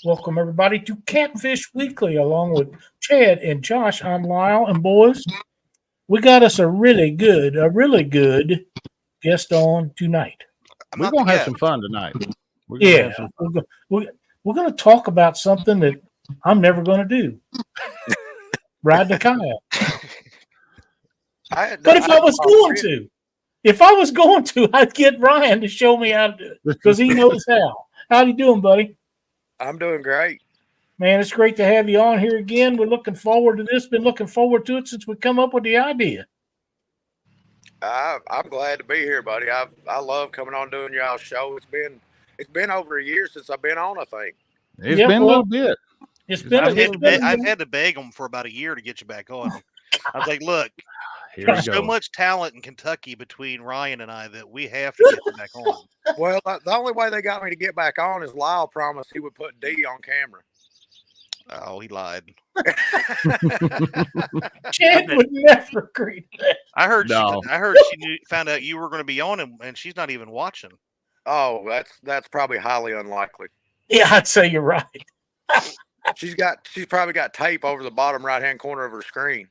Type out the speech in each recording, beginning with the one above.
Welcome, everybody, to Catfish Weekly, along with Chad and Josh. I'm Lyle, and boys, we got us a really good guest on tonight. We're going to have some fun tonight. We're going to talk about something that I'm never going to do. Ride the kayak. But if I was going to, I'd get Ryan to show me how to do it because he knows how. How you doing, buddy? I'm doing great. Man, it's great to have you on here again. We're looking forward to this. Been looking forward to it since we come up with the idea. I'm glad to be here, buddy. I love coming on doing y'all's show. It's been over a year since I've been on, I think. It's been a little bit. I've had to beg them for about a year to get you back on. I was like, look, there's so much talent in Kentucky between Ryan and I that we have to get you back on. Well, the only way they got me to get back on is Lyle promised he would put D on camera. Oh, he lied. Chad would never agree to that. I heard she found out you were going to be on, and she's not even watching. Oh, that's probably highly unlikely. Yeah, I'd say you're right. She's probably got tape over the bottom right-hand corner of her screen.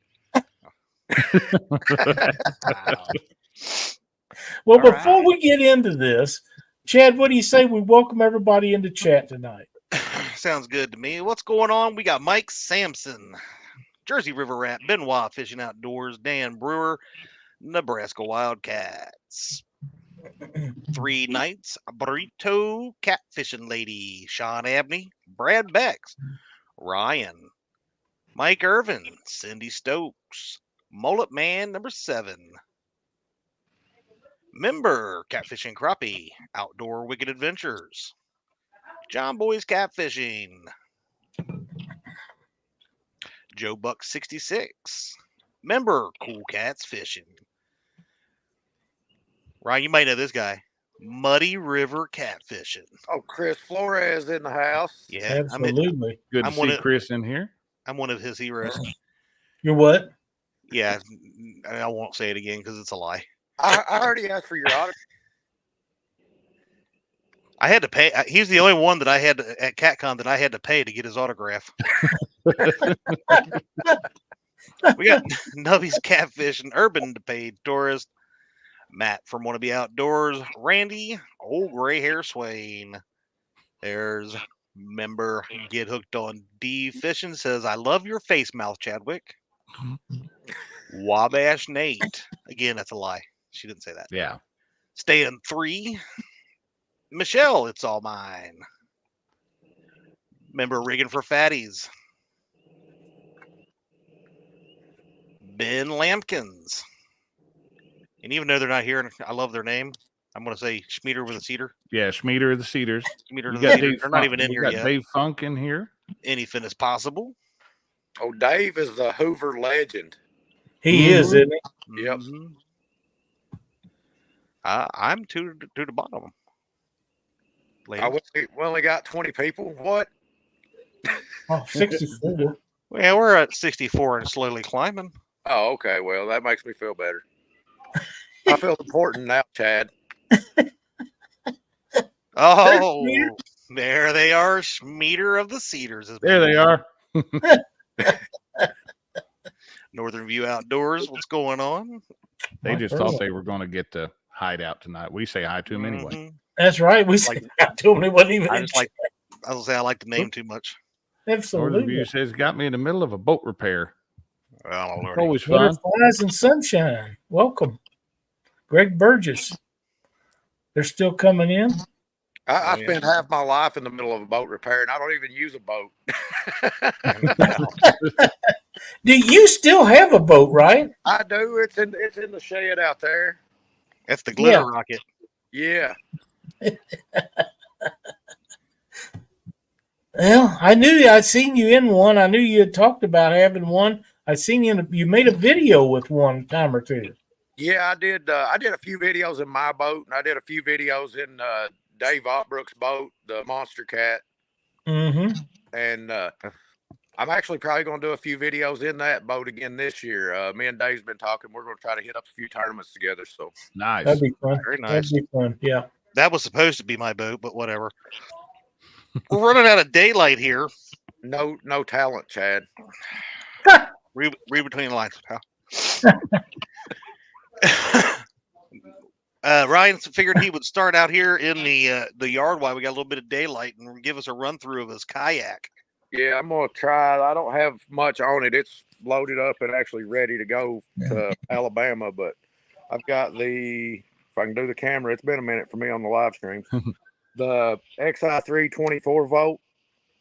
Well, before we get into this, Chad, what do you say we welcome everybody into chat tonight? Sounds good to me. What's going on? We got Mike Sampson, Jersey River Rat, Benoit Fishing Outdoors, Dan Brewer, Nebraska Wildcats, 3 Nights, Burrito Catfishing Lady, Sean Abney, Brad Becks, Ryan, Mike Irvin, Cindy Stokes, Mullet Man number 7, Member Catfishing Crappie, Outdoor Wicked Adventures, John Boy's Catfishing, Joe Buck 66, Member Cool Cats Fishing. Ryan, you might know this guy, Muddy River Catfishing. Oh, Chris Flores in the house. Yeah, absolutely. Good to see Chris in here. I'm one of his heroes. You're what? Yeah, I won't say it again because it's a lie. I already asked for your autograph. I had to pay. He's the only one that I had at CatCon that I had to pay to get his autograph. We got Nubby's Catfishing, Urban Paid Tourist, Matt from Wanna Be Outdoors, Randy, Old Gray Hair Swain. There's Member Get Hooked on D Fishing, says, I love your face mouth, Chadwick. Wabash Nate. Again, that's a lie. She didn't say that. Yeah. Staying 3. Michelle, it's all mine. Member Rigging for Fatties. Ben Lampkins. And even though they're not here, and I love their name, I'm going to say Schmieder with a Cedar. Yeah, Schmieder of the Cedars. Schmieder of the Cedars. They're not even in here yet. Dave Funk in here. Anything is possible. Oh, Dave is the Hoover legend. He is, isn't he? Yep. I'm to the bottom. We only got 20 people. What? Oh, 64. Well, we're at 64 and slowly climbing. Oh, okay. Well, that makes me feel better. I feel important now, Chad. Oh, there they are. Schmieder of the Cedars. There they are. Northern View Outdoors. What's going on? They just thought they were going to get to hide out tonight. We say hi to them anyway. That's right. We say hi to them. It wasn't even. I was say I like the name too much. Absolutely. Northern View says got me in the middle of a boat repair. Well, always fun. Butterflies and sunshine. Welcome, Greg Burgess. They're still coming in. I spent half my life in the middle of a boat repair, and I don't even use a boat. Do you still have a boat, right? I do. It's in the shed out there. That's the glitter rocket. Yeah. Well, I knew I'd seen you in one. I knew you had talked about having one. I seen you made a video with one time or two. Yeah, I did. I did a few videos in my boat, and I did a few videos in Dave Otbrook's boat, the Monster Cat. Mm-hmm. And I'm actually probably going to do a few videos in that boat again this year. Me and Dave's been talking. We're going to try to hit up a few tournaments together. So nice. That'd be fun. Very nice. That'd be fun. Yeah. That was supposed to be my boat, but whatever. We're running out of daylight here. No talent, Chad. Read between the lines, pal. Ryan figured he would start out here in the yard while we got a little bit of daylight and give us a run through of his kayak. Yeah, I'm gonna try. I don't have much on it. It's loaded up and actually ready to go to Alabama, but I've got if I can do the camera, it's been a minute for me on the live stream. The XI3 24 volt,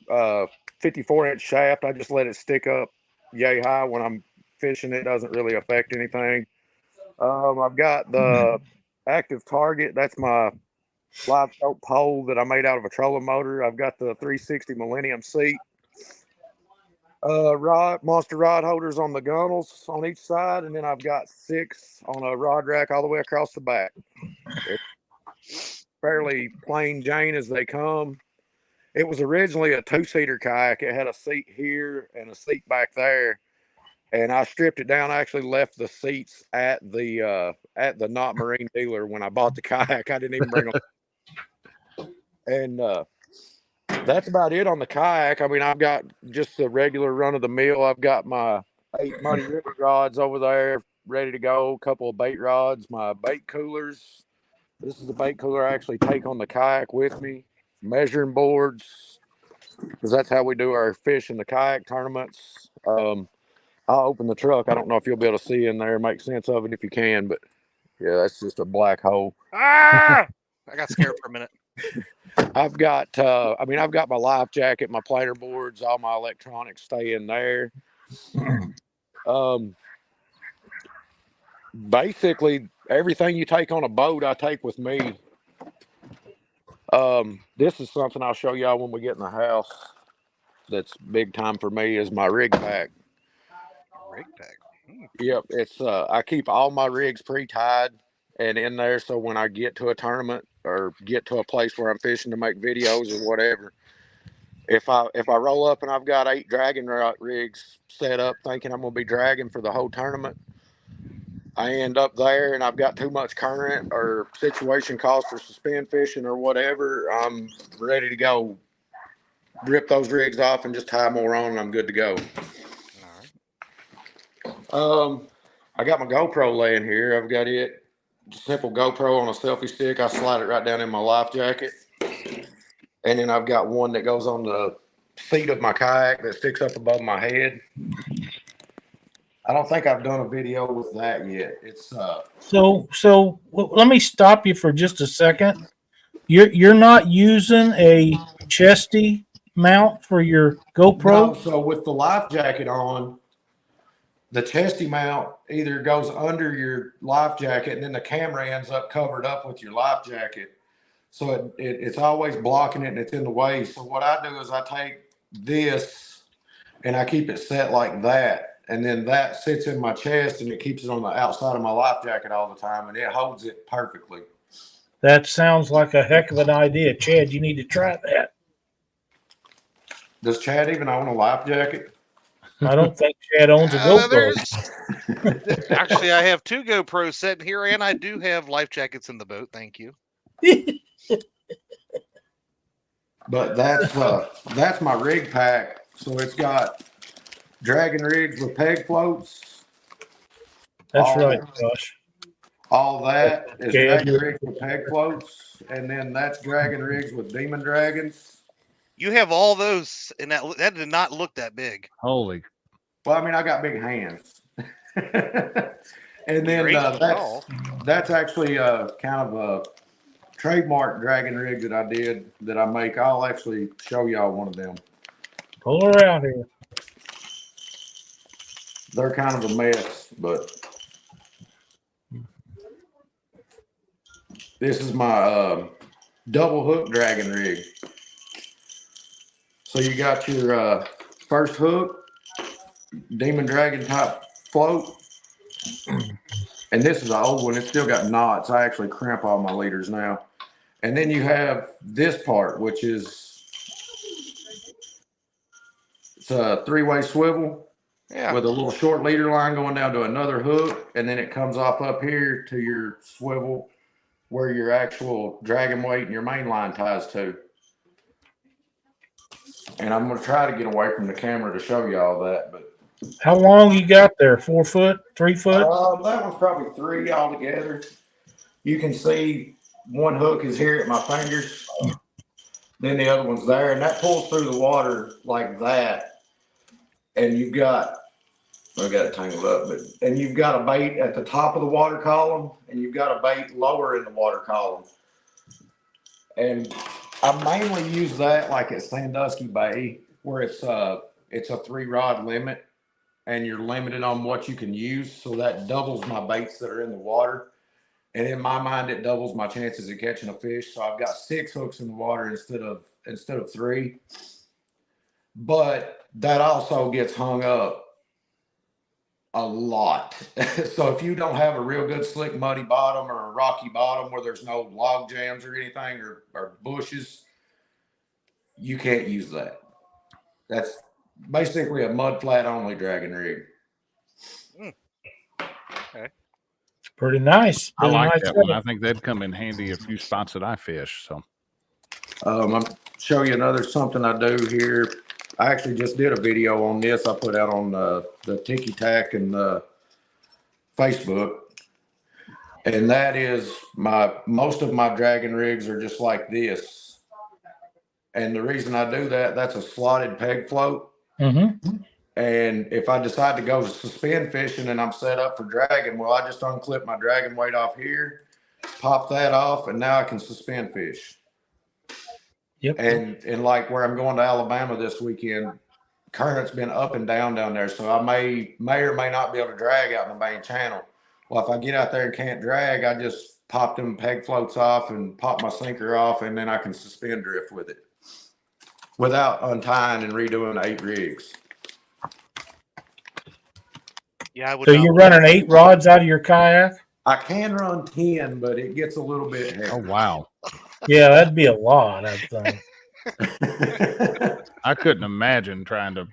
54-inch shaft. I just let it stick up yay high when I'm fishing. It doesn't really affect anything. I've got the active target. That's my live scope pole that I made out of a trolling motor. I've got the 360 Millennium seat. Monster rod holders on the gunnels on each side, and then I've got 6 on a rod rack all the way across the back. It's fairly plain Jane as they come. It was originally a 2-seater kayak. It had a seat here and a seat back there, and I stripped it down. I actually left the seats at the Not Marine dealer when I bought the kayak. I didn't even bring them. And that's about it on the kayak. I mean, I've got just the regular run of the mill. I've got my 8 Muddy River rods over there ready to go. A couple of bait rods, my bait coolers. This is the bait cooler I actually take on the kayak with me. Measuring boards, because that's how we do our fish in the kayak tournaments. I'll open the truck. I don't know if you'll be able to see in there, make sense of it if you can, but yeah, that's just a black hole. Ah! I got scared for a minute. I've got my life jacket, my planer boards, all my electronics stay in there. Basically, everything you take on a boat, I take with me. This is something I'll show y'all when we get in the house. That's big time for me is my rig pack. Rig pack. Yep, it's I keep all my rigs pre-tied and in there, so when I get to a tournament or get to a place where I'm fishing to make videos or whatever, if I roll up and I've got 8 dragging rigs set up thinking I'm gonna be dragging for the whole tournament, I end up there and I've got too much current or situation calls for suspend fishing or whatever, I'm ready to go. Rip those rigs off and just tie more on and I'm good to go. All right. I got my GoPro laying here. I've got it. Simple GoPro on a selfie stick. I slide it right down in my life jacket. And then I've got one that goes on the seat of my kayak that sticks up above my head. I don't think I've done a video with that yet. It's So let me stop you for just a second. You're not using a chesty mount for your GoPro? no, so with the life jacket on, the chesty mount either goes under your life jacket and then the camera ends up covered up with your life jacket. So it's always blocking it and it's in the way. So what I do is I take this and I keep it set like that. And then that sits in my chest and it keeps it on the outside of my life jacket all the time. And it holds it perfectly. That sounds like a heck of an idea. Chad, you need to try that. Does Chad even own a life jacket? I don't think Chad owns a GoPro. Actually, I have 2 GoPros sitting here, and I do have life jackets in the boat. Thank you. But that's my rig pack. So it's got dragging rigs with peg floats. That's right, Josh. All that is dragging rigs with peg floats, and then that's dragging rigs with demon dragons. You have all those, and that did not look that big. Holy. Well, I mean, I got big hands. And then that's actually kind of a trademark dragging rig that I did that I make. I'll actually show y'all one of them. Pull her out here. They're kind of a mess, but this is my double hook dragging rig. So you got your first hook, demon dragon type float. And this is an old one. It's still got knots. I actually crimp all my leaders now. And then you have this part, which is it's a 3-way swivel with a little short leader line going down to another hook. And then it comes off up here to your swivel where your actual dragon weight and your main line ties to. And I'm going to try to get away from the camera to show you all that. But how long you got there? 4 foot, 3 foot? that one's probably 3 altogether. You can see one hook is here at my fingers. Then the other one's there, and that pulls through the water like that. And you've got, I got it tangled up, and you've got a bait at the top of the water column, and you've got a bait lower in the water column. And I mainly use that like at Sandusky Bay, where it's a 3-rod limit, and you're limited on what you can use. So that doubles my baits that are in the water. And in my mind, it doubles my chances of catching a fish. So I've got 6 hooks in the water instead of 3. But that also gets hung up a lot. So if you don't have a real good slick muddy bottom or a rocky bottom where there's no log jams or anything or bushes, you can't use that. That's basically a mud flat only dragging rig. Okay. Pretty nice. I like nice that one. I think that'd come in handy a few spots that I fish. So I'll show you something I do here. I actually just did a video on this. I put out on the Tiki Tack and Facebook. And that is most of my dragging rigs are just like this. And the reason I do that, that's a slotted peg float. Mm-hmm. And if I decide to go suspend fishing and I'm set up for dragging, well, I just unclip my dragging weight off here, pop that off, and now I can suspend fish. Yep. And like where I'm going to Alabama this weekend, current's been up and down there. So I may or may not be able to drag out in the main channel. Well, if I get out there and can't drag, I just pop them peg floats off and pop my sinker off, and then I can suspend drift with it without untying and redoing 8 rigs. Yeah, I would. So you're running 8 rods out of your kayak? I can run 10, but it gets a little bit heavy. oh wow. Yeah, that'd be a lot, I think. I couldn't imagine trying to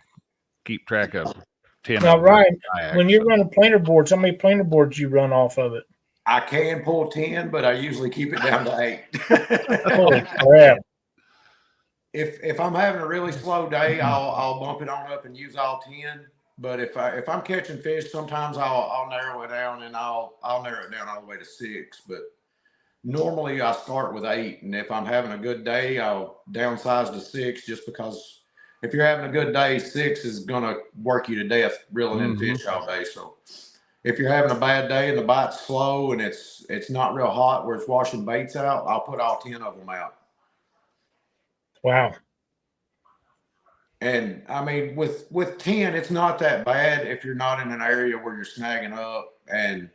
keep track of 10. Now, Ryan, kayaks, when you're running planer boards, how many planer boards you run off of it? I can pull 10, but I usually keep it down to 8. Holy crap. If I'm having a really slow day, I'll bump it on up and use all 10. But if I'm catching fish, sometimes I'll narrow it down, and I'll narrow it down all the way to 6. But normally I start with 8, and if I'm having a good day, I'll downsize to 6, just because if you're having a good day, 6 is gonna work you to death reeling in fish all day. So if you're having a bad day and the bite's slow and it's not real hot where it's washing baits out, I'll put all 10 of them out. Wow. And I mean, with 10, it's not that bad if you're not in an area where you're snagging up, and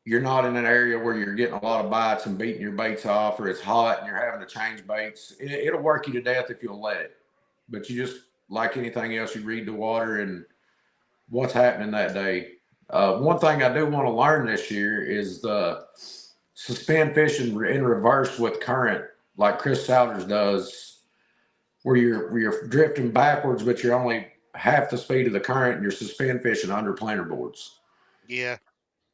you're not in an area where you're getting a lot of bites and beating your baits off, or it's hot and you're having to change baits. It'll work you to death if you'll let it. But you just, like anything else, you read the water and what's happening that day. One thing I do want to learn this year is the suspend fishing in reverse with current, like Chris Souders does, where you're drifting backwards, but you're only half the speed of the current, and you're suspend fishing under planer boards. Yeah.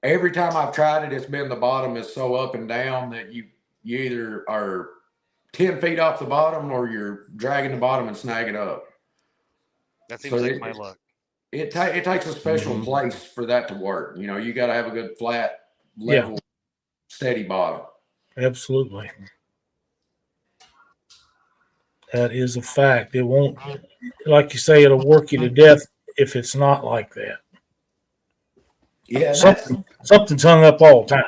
Every time I've tried it, it's been the bottom is so up and down that you either are 10 feet off the bottom or you're dragging the bottom and snagging up. That seems like my luck. It takes a special place for that to work. You know, you got to have a good flat, level, steady bottom. Absolutely. That is a fact. It won't, like you say, it'll work you to death if it's not like that. Yeah, something's hung up all the time.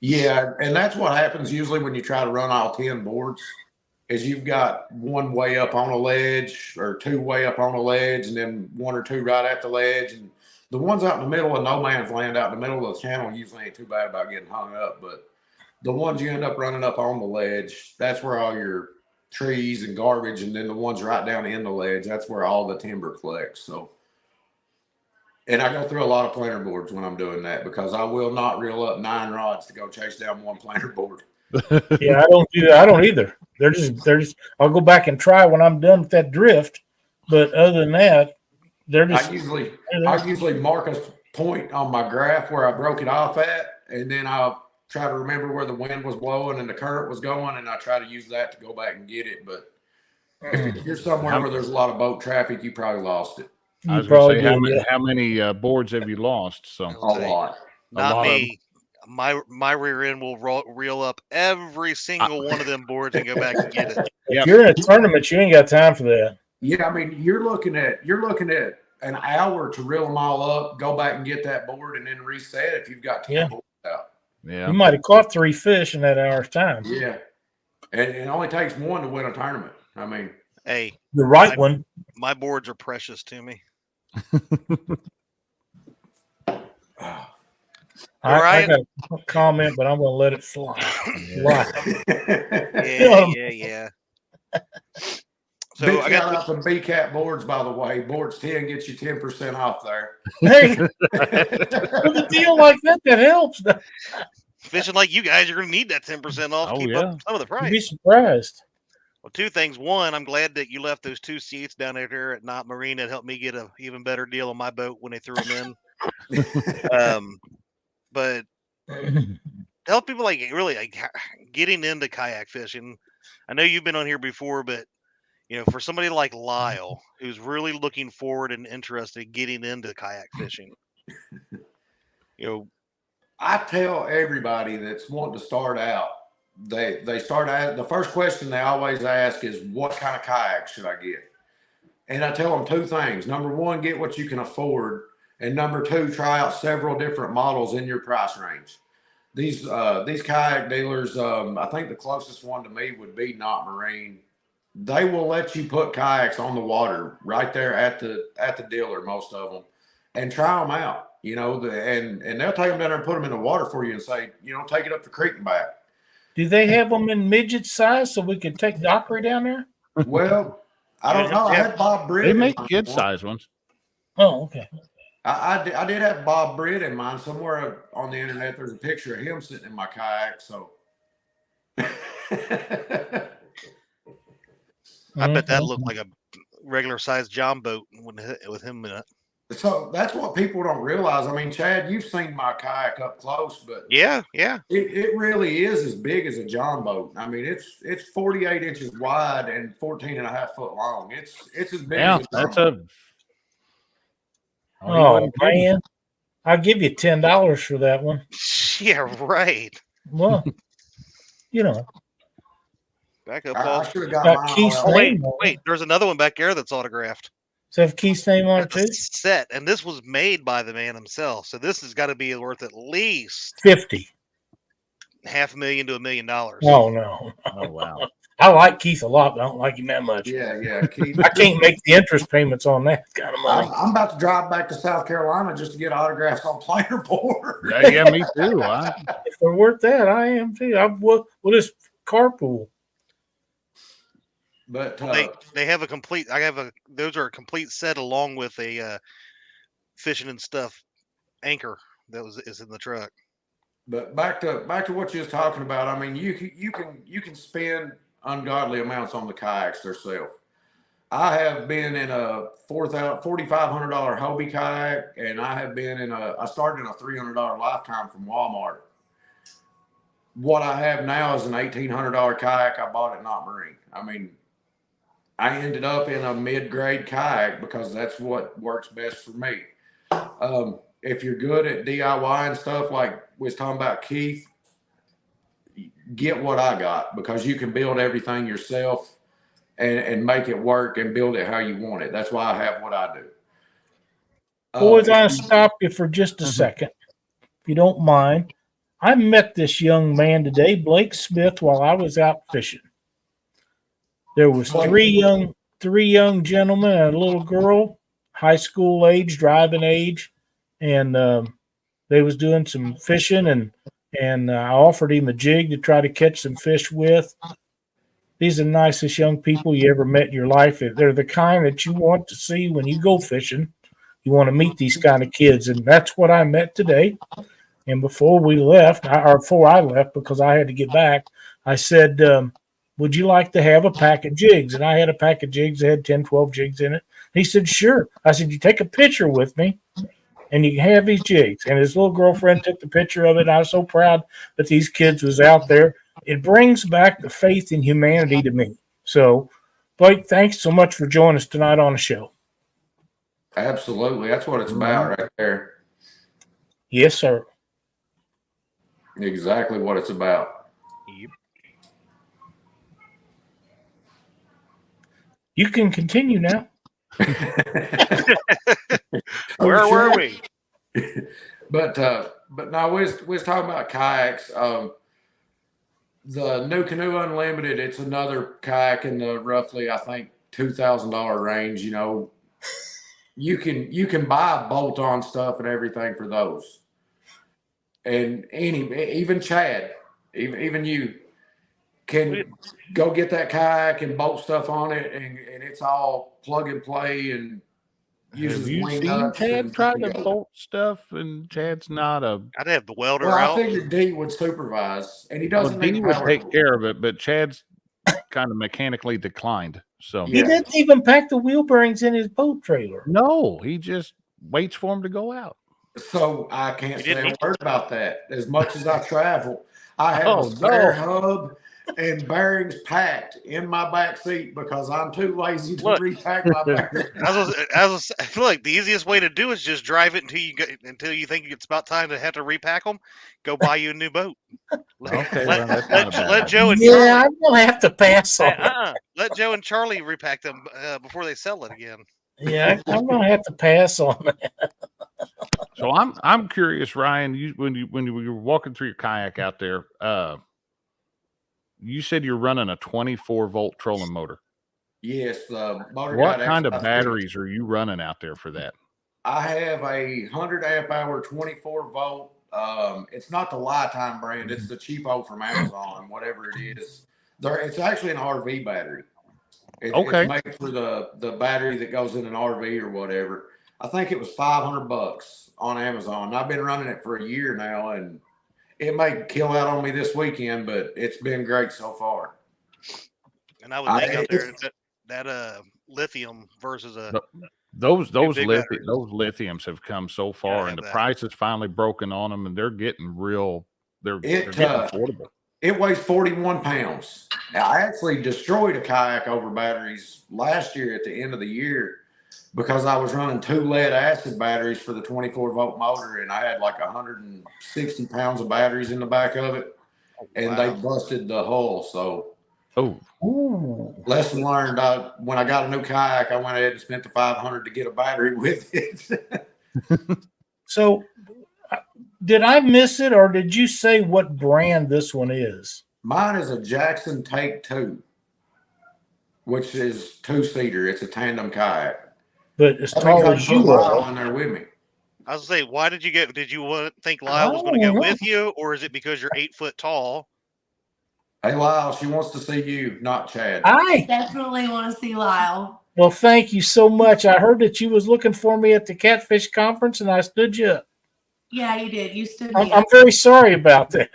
Yeah, and that's what happens usually when you try to run all 10 boards, is you've got one way up on a ledge or 2 way up on a ledge, and then 1 or 2 right at the ledge. And the ones out in the middle of no man's land, out in the middle of the channel, usually ain't too bad about getting hung up. But the ones you end up running up on the ledge, that's where all your trees and garbage, and then the ones right down in the ledge, that's where all the timber collects. So, and I go through a lot of planer boards when I'm doing that, because I will not reel up 9 rods to go chase down 1 planer board. Yeah, I don't do that. I don't either. They're just I'll go back and try when I'm done with that drift, but other than that, they're just. I usually mark a point on my graph where I broke it off at, and then I'll try to remember where the wind was blowing and the current was going, and I try to use that to go back and get it. But If you're somewhere where there's a lot of boat traffic, you probably lost it. I You was going to say, probably did, how many boards have you lost? So A lot. Not lot of me. My rear end will reel up every single one of them boards and go back and get it. If you're in a tournament, you ain't got time for that. Yeah, I mean, you're looking at an hour to reel them all up, go back and get that board, and then reset if you've got 10 boards out. Yeah. You might have caught 3 fish in that hour's time. Yeah. And it only takes one to win a tournament. I mean, Hey, the right one. My boards are precious to me. I got a comment, but I'm going to let it fly. Yeah. So big I shout got out to BCAT boards, by the way. Boards 10 gets you 10% off there. Hey, with a deal like that helps. fishing like you guys. You're going to need that 10% off to keep up some of the price. You'd be surprised. Well, 2 things. One, I'm glad that you left those 2 seats down there at Knott Marine. That helped me get an even better deal on my boat when they threw them in. But tell people really getting into kayak fishing. I know you've been on here before, but for somebody like Lyle who's really looking forward and interested in getting into kayak fishing, I tell everybody that's wanting to start out, they start out, the first question they always ask is, what kind of kayak should I get? And I tell them 2 things. Number 1, get what you can afford. And number 2, try out several different models in your price range. These kayak dealers, I think the closest one to me would be Knott Marine. They will let you put kayaks on the water right there at the dealer, most of them, and try them out. And they'll take them down there and put them in the water for you and say, take it up the creek and back. Do they have them in midget size so we could take Dockery down there? Well, I don't know. I had Bob Britt. They make kid size ones. Oh, okay. I did have Bob Britt in mine. Somewhere on the internet, there's a picture of him sitting in my kayak. So I bet that looked like a regular sized John boat with him in it. So that's what people don't realize. I mean, Chad, you've seen my kayak up close, but yeah, it really is as big as a John boat. I mean, it's 48 inches wide and 14.5 foot long. It's as big as a John boat. Oh man, I'll give you $10 for that one. Yeah, right. Well, back up. I should have got Keith's name. Wait, there's another one back there that's autographed. So have Keith's name on it too? Set, and this was made by the man himself. So this has got to be worth at least $50,000 to $500,000 to $1 million. Oh no! Oh wow! I like Keith a lot, but I don't like him that much. Yeah, Keith. I can't make the interest payments on that kind of money. I'm about to drive back to South Carolina just to get autographs on planer board. Yeah, me too. If they're worth that, I am too. We'll just carpool. But they have a complete. Those are a complete set along with a fishing and stuff anchor that is in the truck. But back to what you was talking about. I mean, you can spend ungodly amounts on the kayaks themselves. I have been in a $4,500 Hobie kayak, and I started in a $300 Lifetime from Walmart. What I have now is an $1,800 kayak I bought at Knott Marine. I mean, I ended up in a mid-grade kayak because that's what works best for me. If you're good at DIY and stuff like we was talking about Keith, get what I got because you can build everything yourself and make it work and build it how you want it. That's why I have what I do. Boys, I'll stop you for just a second, if you don't mind. I met this young man today, Blake Smith, while I was out fishing. There was three young gentlemen and a little girl, high school age, driving age, and they was doing some fishing, and I offered him a jig to try to catch some fish with. These are the nicest young people you ever met in your life. They're the kind that you want to see when you go fishing. You want to meet these kind of kids, and that's what I met today. And before we left, before I left, because I had to get back, I said, would you like to have a pack of jigs? And I had a pack of jigs that had 10, 12 jigs in it. He said, sure. I said, you take a picture with me and you can have these jigs. And his little girlfriend took the picture of it. I was so proud that these kids was out there. It brings back the faith in humanity to me. So Blake, thanks so much for joining us tonight on the show. Absolutely. That's what it's about right there. Yes, sir. Exactly what it's about. Yep. You can continue now. Where were we? But no, we was talking about kayaks. The New Canoe Unlimited, it's another kayak in the roughly, I think, $2,000 range. You know, you can buy bolt-on stuff and everything for those. And even Chad, even you can go get that kayak and bolt stuff on it, and it's all plug and play and uses Have you wing seen nuts Chad and try to bolt stuff? And Chad's not a. I'd have the welder Well, I out. figured D would supervise, and he Well, doesn't D need would power take tools. care of it, but Chad's kind of mechanically declined. So He Yeah. didn't even pack the wheel bearings in his boat trailer. no, he just waits for him to go out. So I can't You say didn't a need word about that. As much as I travel, I have a spare hub and bearings packed in my back seat because I'm too lazy to Look. repack my bearings. I feel like the easiest way to do is just drive it until you think it's about time to have to repack them. Go buy you a new boat. Okay, well, that's not a bad let idea. Joe and Yeah, Charlie. I'm gonna have to pass on it. Let Joe and Charlie repack them before they sell it again. Yeah, I'm gonna have to pass on it. So I'm curious, Ryan. When you were walking through your kayak out there, you said you're running a 24-volt trolling motor. Yes, the motor. What kind of batteries are you running out there for that? I have a 100 amp hour 24 volt. It's not the Lifetime brand. It's the cheapo from Amazon, whatever it is. It's actually an RV battery. Okay. It's made for the battery that goes in an RV or whatever. I think it was $500 on Amazon. I've been running it for a year now, and it may kill out on me this weekend, but it's been great so far. And I would think out there that lithium versus those big lithiums have come so far, and the price has finally broken on them, and they're getting real. They're getting affordable. It weighs 41 pounds. Now, I actually destroyed a kayak over batteries last year at the end of the year because I was running 2 lead acid batteries for the 24 volt motor, and I had like 160 pounds of batteries in the back of it, and they busted the hull. So, lesson learned. When I got a new kayak, I went ahead and spent the $500 to get a battery with it. So, did I miss it, or did you say what brand this one is? Mine is a Jackson Take 2, which is 2-seater. It's a tandem kayak. But as tall as you are in there with me. I was gonna say, why did you get? Did you think Lyle was going to go with you, or is it because you're 8 foot tall? Hey, Lyle, she wants to see you, not Chad. I definitely want to see Lyle. Well, thank you so much. I heard that you was looking for me at the Catfish Conference, and I stood you up. Yeah, you did. You stood me I'm up. very sorry about that.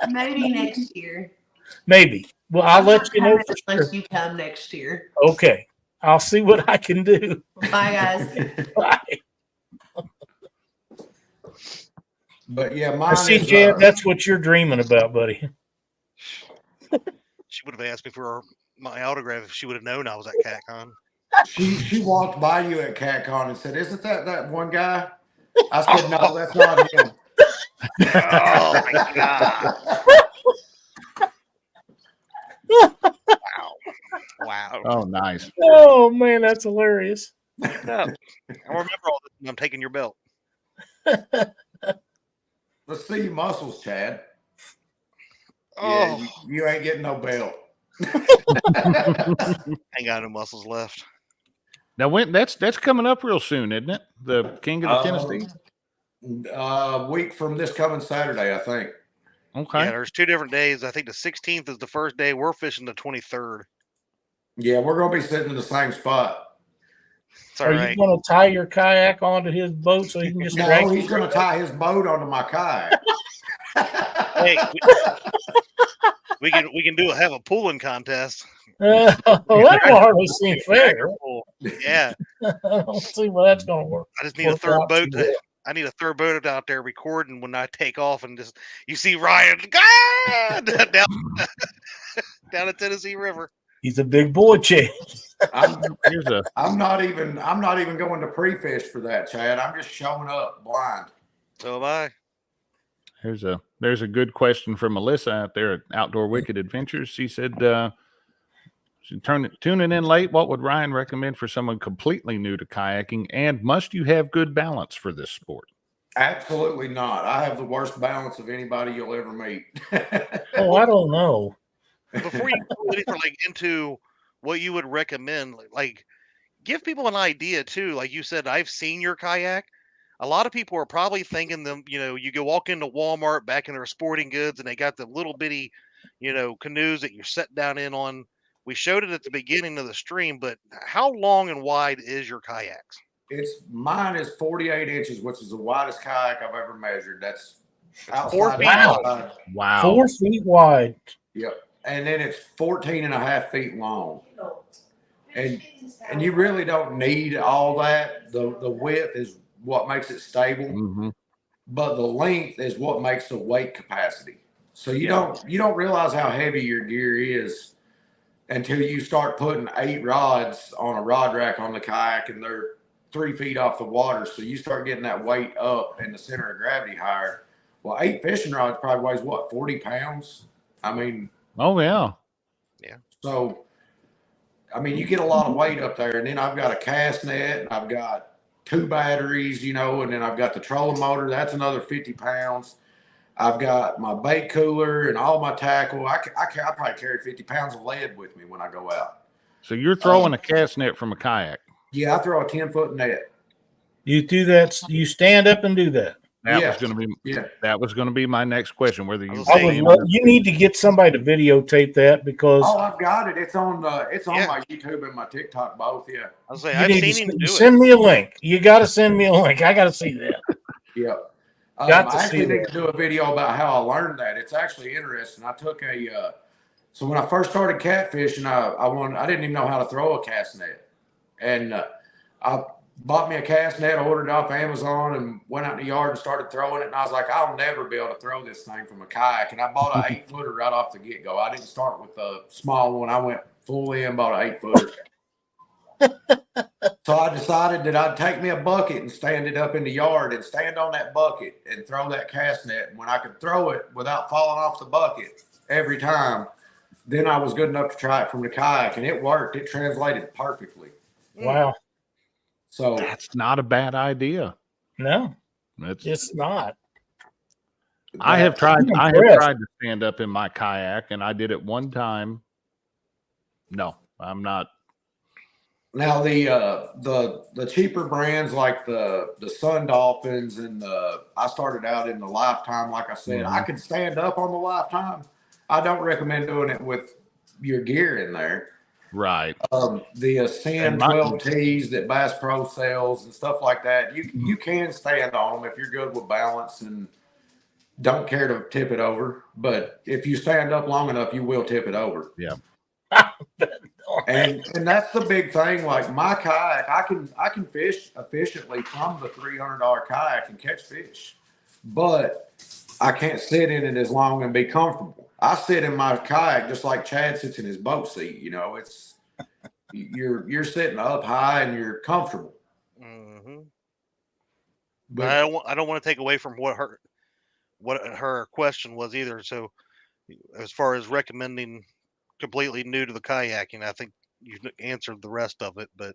Maybe next year. Maybe. Well, I'll let you know for unless sure. you come next year. Okay. I'll see what I can do. Bye, guys. Bye. But yeah, I mine see, is, Jed, that's what you're dreaming about, buddy. She would have asked me for my autograph if she would have known I was at CatCon. She walked by you at CatCon and said, "Isn't that one guy?" I said, "No, that's not him." Oh my god! Wow! Oh, nice. Oh man, that's hilarious. No, I remember all this when I'm taking your belt. Let's see your muscles, Chad. Oh, Yeah, you ain't getting no belt. ain't got no muscles left. Now, that's coming up real soon, isn't it? The King of the Tennessee. Week from this coming Saturday, I think. Okay. Yeah, there's 2 different days. I think the 16th is the first day. We're fishing the 23rd. Yeah, we're gonna be sitting in the same spot. It's all Are right. you going to tie your kayak onto his boat so he can just drag No, it? he's gonna tie his boat onto my kayak. Hey, we can have a pooling contest. Well, that will hardly seem fair. Yeah, I don't see where that's going to work. I just need a third boat. I need a third boat out there recording when I take off, and just you see Ryan down at Tennessee River. He's a big boy, Chad. I'm not even going to pre-fish for that, Chad. I'm just showing up blind. So am I. There's a good question from Melissa out there at Outdoor Wicked Adventures. She said, tuning in late, what would Ryan recommend for someone completely new to kayaking? And must you have good balance for this sport? Absolutely not. I have the worst balance of anybody you'll ever meet. Oh, I don't know. Before you go into what you would recommend, like give people an idea too. Like you said, I've seen your kayak. A lot of people are probably thinking them, you go walk into Walmart back in their sporting goods and they got the little bitty, canoes that you're set down in on. We showed it at the beginning of the stream, but how long and wide is your kayaks? Mine is 48 inches, which is the widest kayak I've ever measured. That's 4 feet. Wow. 4 feet wide. Yep. And then it's 14.5 feet long. And you really don't need all that. The width is what makes it stable. Mm-hmm. But the length is what makes the weight capacity. So you don't realize how heavy your gear is until you start putting 8 rods on a rod rack on the kayak and they're 3 feet off the water. So you start getting that weight up and the center of gravity higher. Well, 8 fishing rods probably weighs what, 40 pounds? I mean, oh yeah. Yeah. So, I mean, you get a lot of weight up there, and then I've got a cast net, and I've got 2 batteries, and then I've got the trolling motor. That's another 50 pounds. I've got my bait cooler and all my tackle. I probably carry 50 pounds of lead with me when I go out. So you're throwing a cast net from a kayak? Yeah, I throw a 10-foot net. You do that. You stand up and do that. That was going to be my next question. Whether you you need to get somebody to videotape that because I've got it. It's on my YouTube and my TikTok both. Yeah, I was saying I've seen him do it. Send me a link. You got to send me a link. I got to see that. Yeah, I actually need to do a video about how I learned that. It's actually interesting. I took so when I first started catfishing, I didn't even know how to throw a cast net, and I bought me a cast net, ordered it off Amazon, and went out in the yard and started throwing it. And I was like, I'll never be able to throw this thing from a kayak. And I bought an 8-footer right off the get-go. I didn't start with a small one. I went full in, bought an 8-footer. So I decided that I'd take me a bucket and stand it up in the yard and stand on that bucket and throw that cast net. And when I could throw it without falling off the bucket every time, then I was good enough to try it from the kayak. And it worked. It translated perfectly. Wow. So that's not a bad idea. No, it's not. I have tried to stand up in my kayak, and I did it one time. No, I'm not. Now the cheaper brands like the Sun Dolphins and I started out in the Lifetime. Like I said, I could stand up on the Lifetime. I don't recommend doing it with your gear in there. Right. The Ascend 12Ts that Bass Pro sells and stuff like that. You can stand on them if you're good with balance and don't care to tip it over. But if you stand up long enough, you will tip it over. Yeah. and that's the big thing. Like my kayak, I can fish efficiently from the $300 kayak and catch fish, but I can't sit in it as long and be comfortable. I sit in my kayak just like Chad sits in his boat seat. It's you're sitting up high and you're comfortable. Mm-hmm. But I don't want to take away from what her question was either. So, as far as recommending completely new to the kayaking, I think you answered the rest of it. But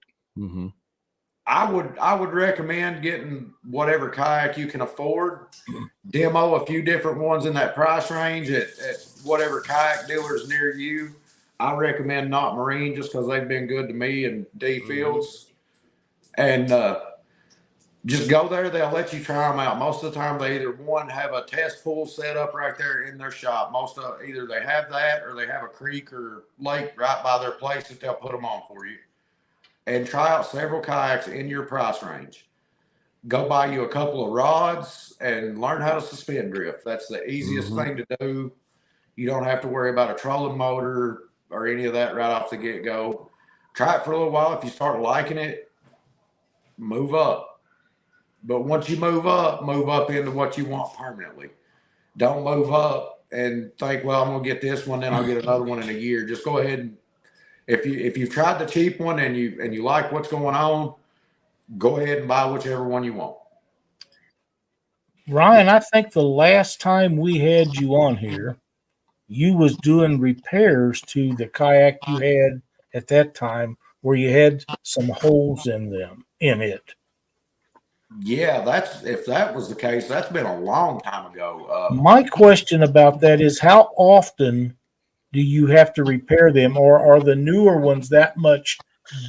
I would recommend getting whatever kayak you can afford. Demo a few different ones in that price range at whatever kayak dealers near you. I recommend Not Marine just because they've been good to me and D Fields. And just go there. They'll let you try them out. Most of the time, they either have a test pool set up right there in their shop. Either they have that or they have a creek or lake right by their place that they'll put them on for you. And try out several kayaks in your price range. Go buy you a couple of rods and learn how to suspend drift. That's the easiest thing to do. You don't have to worry about a trolling motor or any of that right off the get-go. Try it for a little while. If you start liking it, move up. But once you move up into what you want permanently. Don't move up and think, well, I'm going to get this one, then I'll get another one in a year. Just go ahead and if you've tried the cheap one and you like what's going on, go ahead and buy whichever one you want. Ryan, I think the last time we had you on here, you was doing repairs to the kayak you had at that time where you had some holes in it. Yeah, if that was the case, that's been a long time ago. My question about that is, how often do you have to repair them, or are the newer ones that much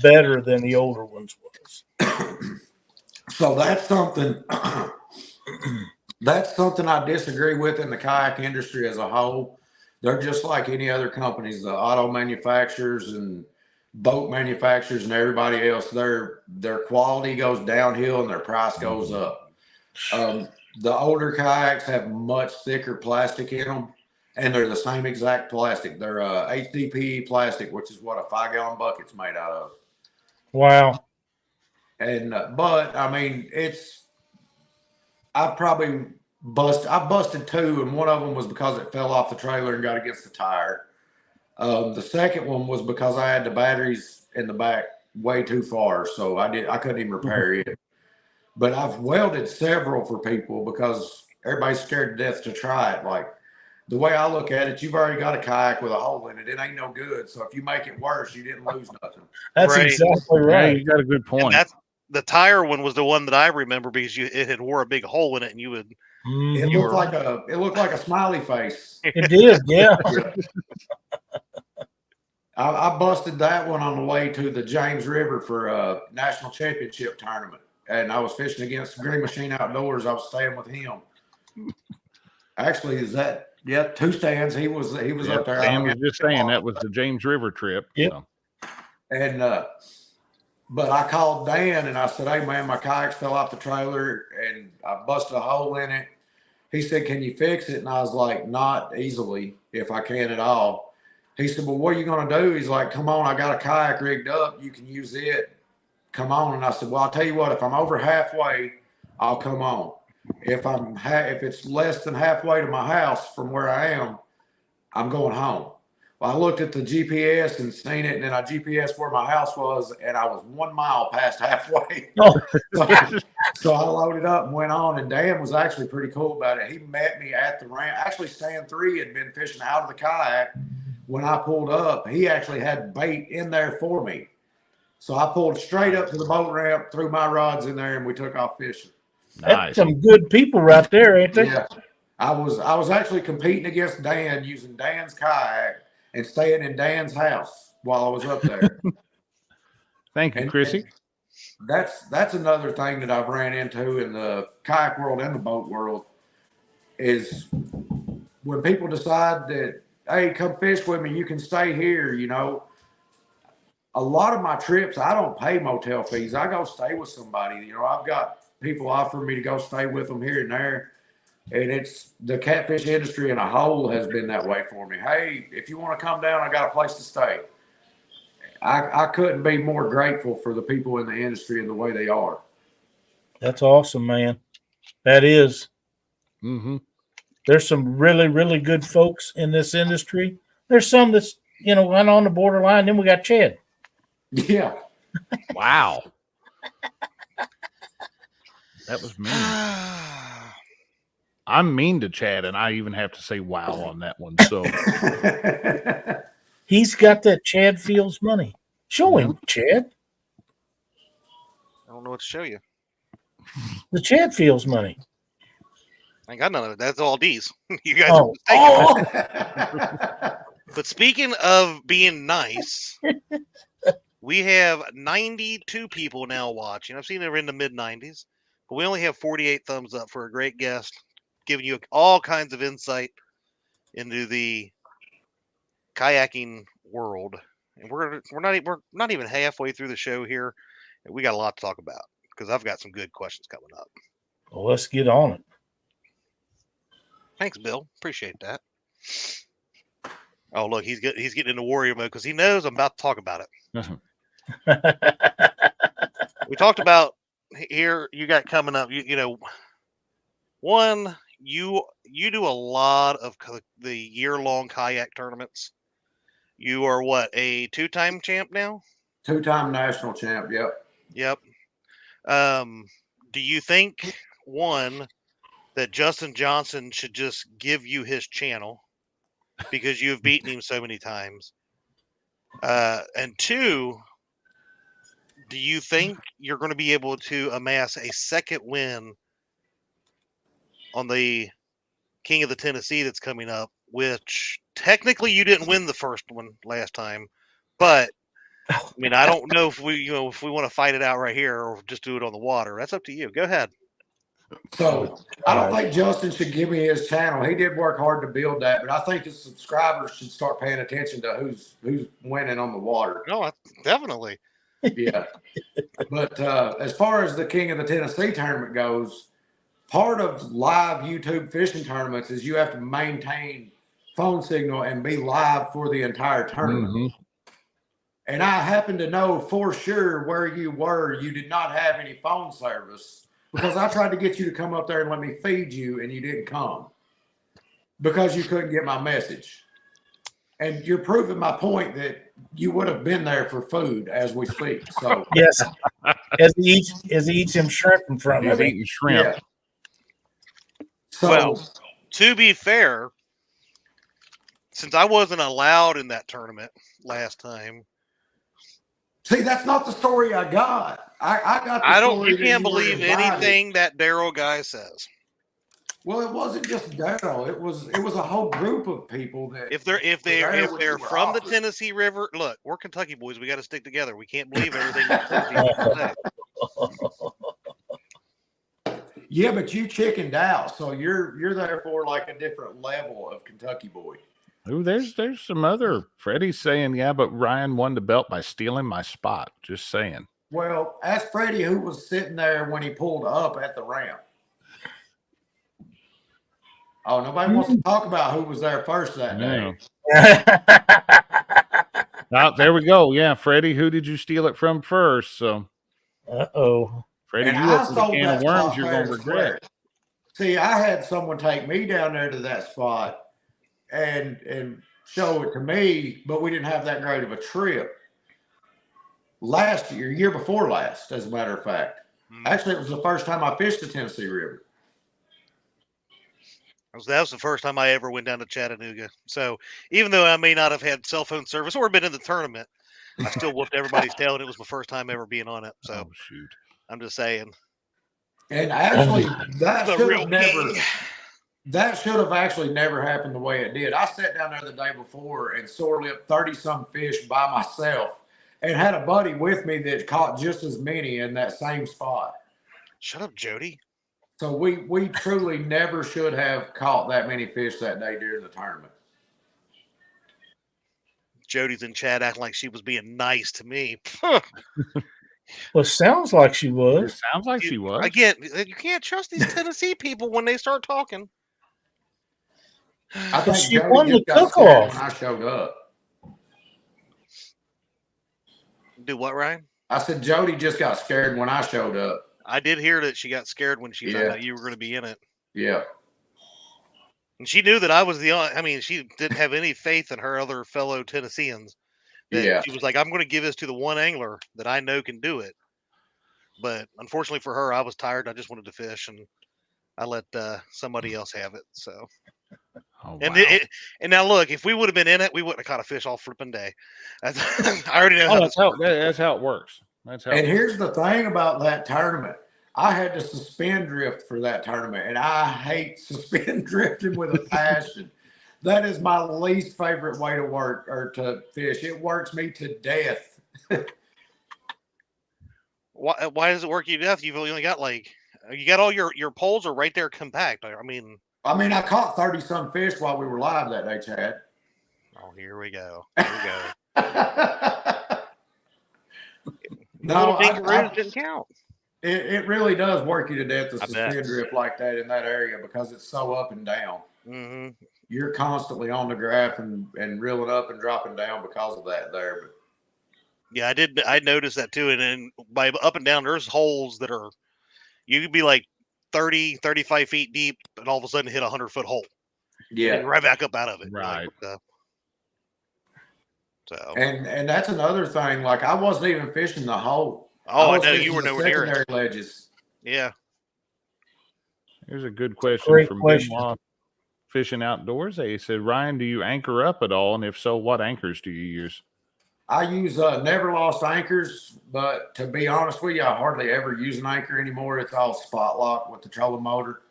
better than the older ones was? So that's something I disagree with in the kayak industry as a whole. They're just like any other companies, the auto manufacturers and boat manufacturers and everybody else. Their quality goes downhill and their price goes up. The older kayaks have much thicker plastic in them, and they're the same exact plastic. They're HDPE plastic, which is what a 5-gallon bucket's made out of. Wow. And but I mean, I've busted 2, and one of them was because it fell off the trailer and got against the tire. The second one was because I had the batteries in the back way too far, so I couldn't even repair it. But I've welded several for people because everybody's scared to death to try it. Like, the way I look at it, you've already got a kayak with a hole in it. It ain't no good. So if you make it worse, you didn't lose nothing. That's Right. exactly Yeah, right. you got a good point. And that's the tire one was the one that I remember because it had wore a big hole in it, and you would. It looked like a smiley face. It did, yeah. I busted that one on the way to the James River for a national championship tournament, and I was fishing against Green Machine Outdoors. I was staying with him. Actually, 2 stands. He was up there. Sam was just saying that was the James River trip. Yep. So. And but I called Dan and I said, "Hey man, my kayaks fell off the trailer and I busted a hole in it." He said, "Can you fix it?" And I was like, "Not easily, if I can at all." He said, "Well, what are you going to do?" He's like, "Come on, I got a kayak rigged up. You can use it. Come on." And I said, "Well, I'll tell you what, if I'm over halfway, I'll come on. If it's less than halfway to my house from where I am, I'm going home." Well, I looked at the GPS and seen it, and then I GPS where my house was, and I was 1 mile past halfway. Oh. So I loaded up and went on, and Dan was actually pretty cool about it. He met me at the ramp. Actually, Stand 3 had been fishing out of the kayak. When I pulled up, he actually had bait in there for me. So I pulled straight up to the boat ramp, threw my rods in there, and we took off fishing. Nice. That's some good people right there, ain't they? Yeah. I was actually competing against Dan using Dan's kayak and staying in Dan's house while I was up there. Thank you, Chrissy. That's another thing that I've ran into in the kayak world and the boat world is when people decide that, hey, come fish with me, you can stay here, you know. A lot of my trips, I don't pay motel fees. I go stay with somebody. You know, I've got people offering me to go stay with them here and there. And it's the catfish industry in a whole has been that way for me. Hey, if you want to come down, I got a place to stay. I couldn't be more grateful for the people in the industry and the way they are. That's awesome, man. That is. Mm-hmm. There's some really, really good folks in this industry. There's some that's, right on the borderline. Then we got Chad. Yeah. Wow. That was mean. I'm mean to Chad, and I even have to say wow on that one. So he's got that Chad Feels money. Show him, Chad. I don't know what to show you. The Chad Feels money. I ain't got none of it. That's all D's. You guys are mistaken. But speaking of being nice, we have 92 people now watching. I've seen they're in the mid-90s, but we only have 48 thumbs up for a great guest, giving you all kinds of insight into the kayaking world. And we're not even halfway through the show here, and we got a lot to talk about because I've got some good questions coming up. Well, let's get on it. Thanks, Bill. Appreciate that. Oh, look, he's getting into warrior mode because he knows I'm about to talk about it. We talked about here. You got coming up. You do a lot of the year-long kayak tournaments. You are what, a 2-time champ now? 2-time national champ. Yep. Yep. Do you think, one, that Justin Johnson should just give you his channel because you've beaten him so many times? And two, do you think you're going to be able to amass a second win on the King of the Tennessee that's coming up, which technically you didn't win the first one last time, but I mean, I don't know if we want to fight it out right here or just do it on the water. That's up to you. Go ahead. So I don't think Justin should give me his channel. He did work hard to build that, but I think his subscribers should start paying attention to who's winning on the water. No, definitely. Yeah. But as far as the King of the Tennessee tournament goes, part of live YouTube fishing tournaments is you have to maintain phone signal and be live for the entire tournament. Mm-hmm. And I happen to know for sure where you were. You did not have any phone service because I tried to get you to come up there and let me feed you, and you didn't come because you couldn't get my message. And you're proving my point that you would have been there for food as we speak. So yes, as he eats him shrimp in front He's of him. eating shrimp. Yeah. So, well, to be fair, since I wasn't allowed in that tournament last time. See, that's not the story I got. I got the story. You can't believe anything that Daryl guy says. Well, it wasn't just Daryl. It was a whole group of people that if they're from the Tennessee River, look, we're Kentucky boys. We got to stick together. We can't believe everything that Tennessee say. Yeah, but you chickened out, so you're there for like a different level of Kentucky boy. Ooh, there's some other. Freddie's saying, yeah, but Ryan won the belt by stealing my spot. Just saying. Well, ask Freddie who was sitting there when he pulled up at the ramp. Oh, nobody wants to talk about who was there first that day. Oh, there we go. Yeah, Freddie, who did you steal it from first? So, Freddie, and you opened a can of worms you're going to regret. See, I had someone take me down there to that spot and show it to me, but we didn't have that great of a trip. Last year before last, as a matter of fact. Actually, it was the first time I fished the Tennessee River. That was the first time I ever went down to Chattanooga. So even though I may not have had cell phone service or been in the tournament, I still whooped everybody's tail, and it was my first time ever being on it. So shoot. I'm just saying. And actually, that should have actually never happened the way it did. I sat down there the day before and sore lipped 30-some fish by myself and had a buddy with me that caught just as many in that same spot. Shut up, Jody. So we truly never should have caught that many fish that day during the tournament. Jody's in chat acting like she was being nice to me. Well, sounds like she was. It sounds like she was. Again, you can't trust these Tennessee people when they start talking. I think she won the cook-off when I showed up. Do what, Ryan? I said Jody just got scared when I showed up. I did hear that she got scared when she found out you were going to be in it. Yeah. And she knew that I was the only, I mean, she didn't have any faith in her other fellow Tennesseans. She was like, I'm going to give this to the one angler that I know can do it. But unfortunately for her, I was tired. I just wanted to fish, and I let somebody else have it. So, and now look, if we would have been in it, we wouldn't have caught a fish all flipping day. I already know. That's how it works. Here's the thing about that tournament. I had to suspend drift for that tournament, and I hate suspend drifting with a passion. That is my least favorite way to work or to fish. It works me to death. Why does it work you to death? You've only got you got all your poles are right there compact. I mean, I caught 30-some fish while we were live that day, Chad. Oh, here we go. No, it didn't count. It really does work you to death to suspend drift like that in that area because it's so up and down. Mm-hmm. You're constantly on the graph and reeling up and dropping down because of that there. But yeah, I noticed that too. And then by up and down, there's holes that are, you could be like 30, 35 feet deep and all of a sudden hit a 100-foot hole. Yeah. And right back up out of it. Right. So and that's another thing. Like I wasn't even fishing the hole. Oh, I was know fishing you were the nowhere near it. secondary ledges. Yeah. Here's a good question Great from question. Benoit Fishing Outdoors. He said, Ryan, do you anchor up at all? And if so, what anchors do you use? I use never lost anchors, but to be honest with you, I hardly ever use an anchor anymore. It's all spot lock with the trolling motor.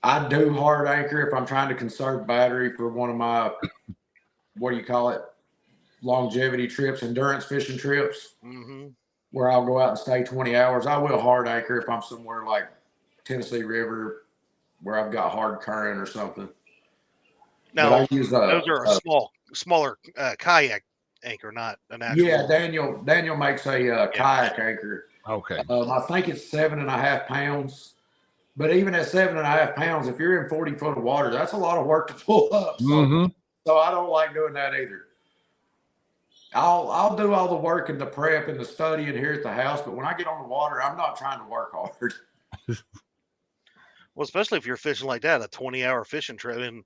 I do hard anchor if I'm trying to conserve battery for one of my, what do you call it, longevity trips, endurance fishing trips, where I'll go out and stay 20 hours. I will hard anchor if I'm somewhere like Tennessee River where I've got hard current or something. Now, I use, those are smaller kayak anchor, not an actual. Yeah, Daniel makes a kayak anchor. Okay. I think it's 7.5 pounds. But even at 7.5 pounds, if you're in 40 foot of water, that's a lot of work to pull up. So I don't like doing that either. I'll do all the work and the prep and the studying here at the house, but when I get on the water, I'm not trying to work hard. Well, especially if you're fishing like that, a 20-hour fishing trip, and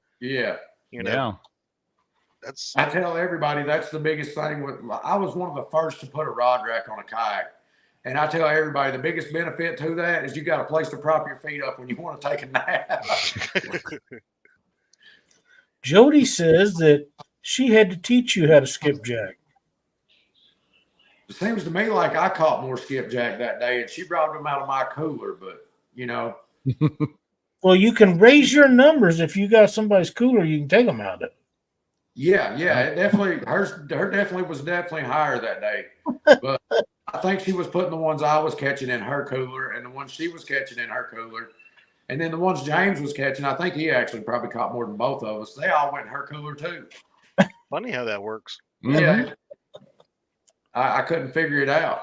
that's. I tell everybody that's the biggest thing. I was one of the first to put a rod rack on a kayak, and I tell everybody the biggest benefit to that is you got a place to prop your feet up when you want to take a nap. Jody says that she had to teach you how to skipjack. It seems to me like I caught more skipjack that day, and she brought them out of my cooler. But well, you can raise your numbers if you got somebody's cooler. You can take them out of it. Yeah, it definitely her definitely was higher that day. But I think she was putting the ones I was catching in her cooler, and the ones she was catching in her cooler, and then the ones James was catching. I think he actually probably caught more than both of us. They all went in her cooler too. Funny how that works. Yeah. I couldn't figure it out.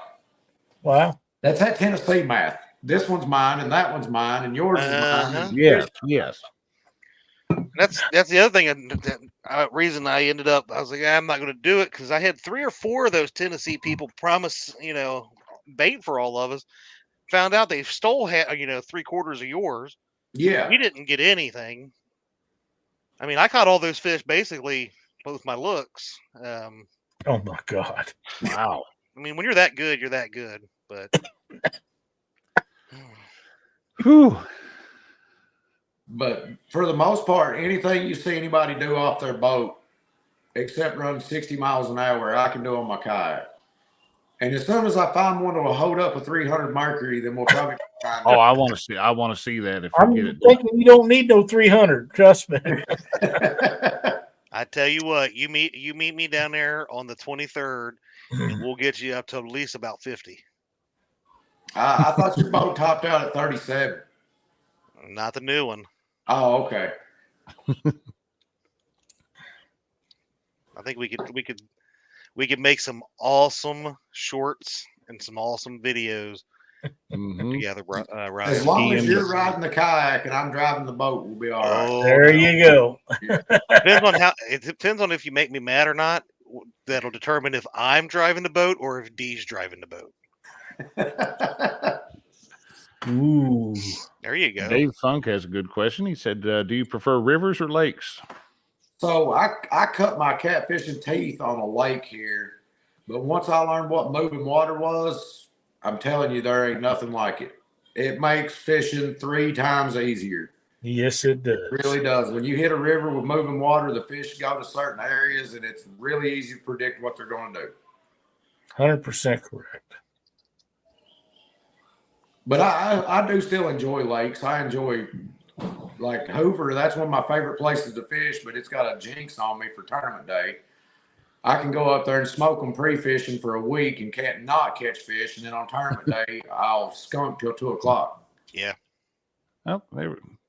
Wow. That's that Tennessee math. This one's mine and that one's mine and yours is mine. Yes. That's the other thing. Reason I ended up, I was like, I'm not going to do it because I had 3 or 4 of those Tennessee people promise, bait for all of us. Found out they stole, 3/4 of yours. Yeah. We didn't get anything. I mean, I caught all those fish basically with my looks. Oh my God! Wow. I mean, when you're that good, you're that good. But whew. But for the most part, anything you see anybody do off their boat, except run 60 miles an hour, I can do on my kayak. And as soon as I find one that will hold up a 300 Mercury, then we'll probably find I want to see. I want to see that. If I'm you get it thinking you don't need no 300. Trust me. I tell you what, you meet me down there on the 23rd, and we'll get you up to at least about 50. I thought your boat topped out at 37. Not the new one. Oh, okay. I think we could make some awesome shorts and some awesome videos together. As long as you're riding the kayak and I'm driving the boat, we'll be all right. Oh, there you go. It depends on if you make me mad or not. That'll determine if I'm driving the boat or if D's driving the boat. Ooh. There you go. Dave Funk has a good question. He said, do you prefer rivers or lakes? So I cut my catfishing teeth on a lake here, but once I learned what moving water was, I'm telling you, there ain't nothing like it. It makes fishing 3 times easier. Yes, it does. It really does. When you hit a river with moving water, the fish go to certain areas, and it's really easy to predict what they're going to do. 100% correct. But I do still enjoy lakes. I enjoy, like Hoover, that's one of my favorite places to fish, but it's got a jinx on me for tournament day. I can go up there and smoke them pre-fishing for a week and can't not catch fish, and then on tournament day, I'll skunk till 2 o'clock. Yeah. Oh,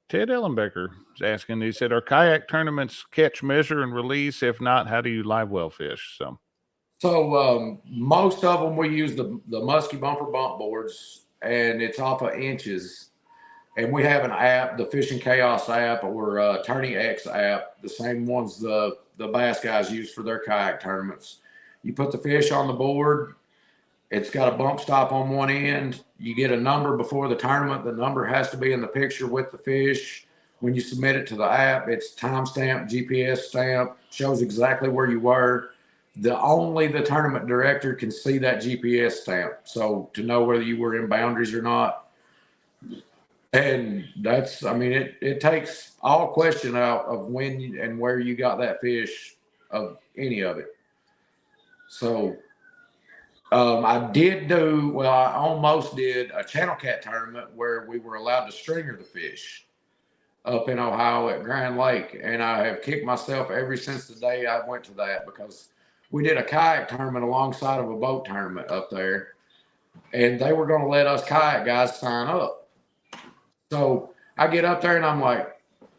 Ted Ellenbecker is asking. He said, "Are kayak tournaments catch, measure, and release? If not, how do you live well fish?" So most of them we use the musky bumper bump boards, and it's off of inches. And we have an app, the Fishing Chaos app or Tourney X app, the same ones the bass guys use for their kayak tournaments. You put the fish on the board. It's got a bump stop on one end. You get a number before the tournament. The number has to be in the picture with the fish. When you submit it to the app, it's time stamped, GPS stamp, shows exactly where you were. only the tournament director can see that GPS stamp. So to know whether you were in boundaries or not. And that's, I mean, it takes all question out of when and where you got that fish, of any of it. So I almost did a channel cat tournament where we were allowed to stringer the fish up in Ohio at Grand Lake. And I have kicked myself ever since the day I went to that, because we did a kayak tournament alongside of a boat tournament up there. And they were going to let us kayak guys sign up. So I get up there and I'm like,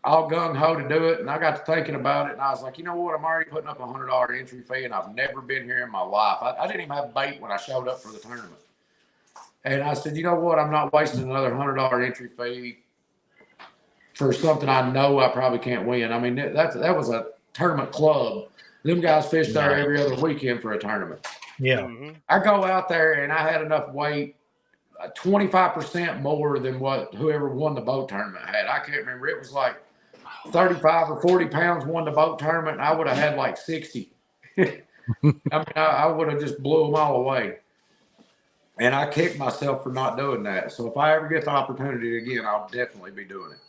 all gung-ho to do it. And I got to thinking about it. And I was like, you know what? I'm already putting up $100 entry fee, and I've never been here in my life. I didn't even have bait when I showed up for the tournament. And I said, you know what? I'm not wasting another $100 entry fee for something I know I probably can't win. I mean, that was a tournament club. Them guys fish there every other weekend for a tournament. Yeah. Mm-hmm. I go out there and I had enough weight, 25% more than what whoever won the boat tournament had. I can't remember. It was like 35 or 40 pounds won the boat tournament, and I would have had like 60. I mean, I would have just blew them all away. And I kicked myself for not doing that. So if I ever get the opportunity again, I'll definitely be doing it.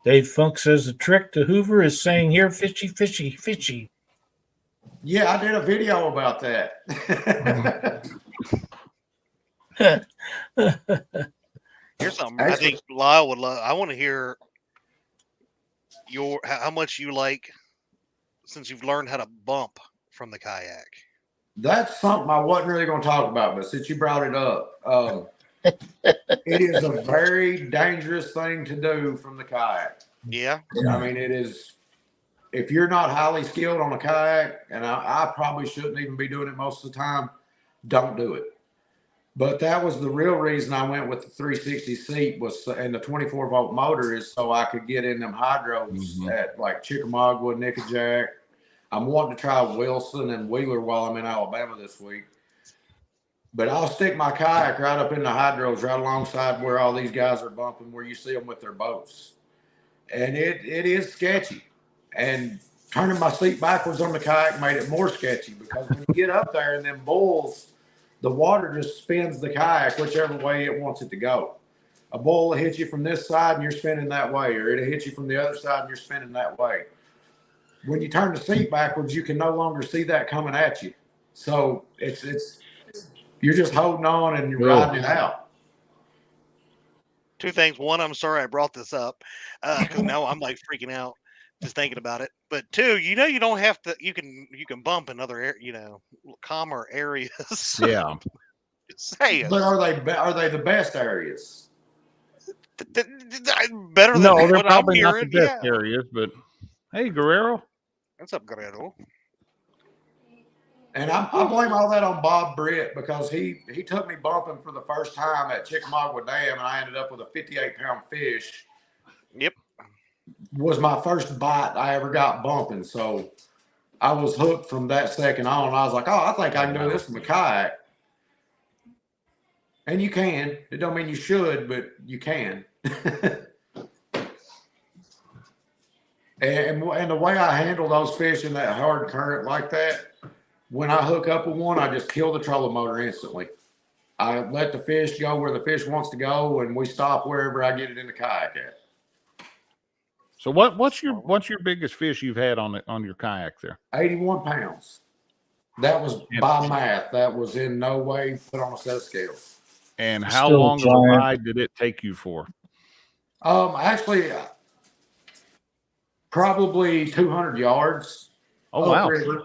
Dave Funk says the trick to Hoover is saying, here, fishy, fishy, fishy. Yeah, I did a video about that. Here's something I think Lyle would love. I want to hear how much you like, since you've learned how to bump from the kayak. That's something I wasn't really going to talk about, but since you brought it up, it is a very dangerous thing to do from the kayak. Yeah. I mean, it is. If you're not highly skilled on a kayak, and I probably shouldn't even be doing it most of the time, don't do it. But that was the real reason I went with the 360 seat and the 24-volt motor, is so I could get in them hydros at like Chickamauga, Nickajack. I'm wanting to try Wilson and Wheeler while I'm in Alabama this week. But I'll stick my kayak right up in the hydros, right alongside where all these guys are bumping, where you see them with their boats. And it is sketchy. And turning my seat backwards on the kayak made it more sketchy, because when you get up there and them bulls, the water just spins the kayak whichever way it wants it to go. A bull will hit you from this side and you're spinning that way, or it'll hit you from the other side and you're spinning that way. When you turn the seat backwards, you can no longer see that coming at you. So it's you're just holding on and you're riding it out. Two things. One, I'm sorry I brought this up, because now I'm like freaking out just thinking about it. But two, you don't have to. You can bump in other calmer areas. Yeah. Just saying. But are they the best areas? Better than No, they're what probably I'm not the hearing. best areas, but hey, Guerrero. What's up, Guerrero? And I blame all that on Bob Britt, because he took me bumping for the first time at Chickamauga Dam, and I ended up with a 58-pound fish. Yep. Was my first bite I ever got bumping. So I was hooked from that second on. I was like, oh, I think I can do this from a kayak. And you can. It don't mean you should, but you can. and the way I handle those fish in that hard current like that, when I hook up with one, I just kill the trolling motor instantly. I let the fish go where the fish wants to go, and we stop wherever I get it in the kayak at. So what's your biggest fish you've had on your kayak there? 81 pounds. That was by math. That was in no way put on a set of scales. And how long of a ride did it take you for? Actually, probably 200 yards. Oh, wow. River.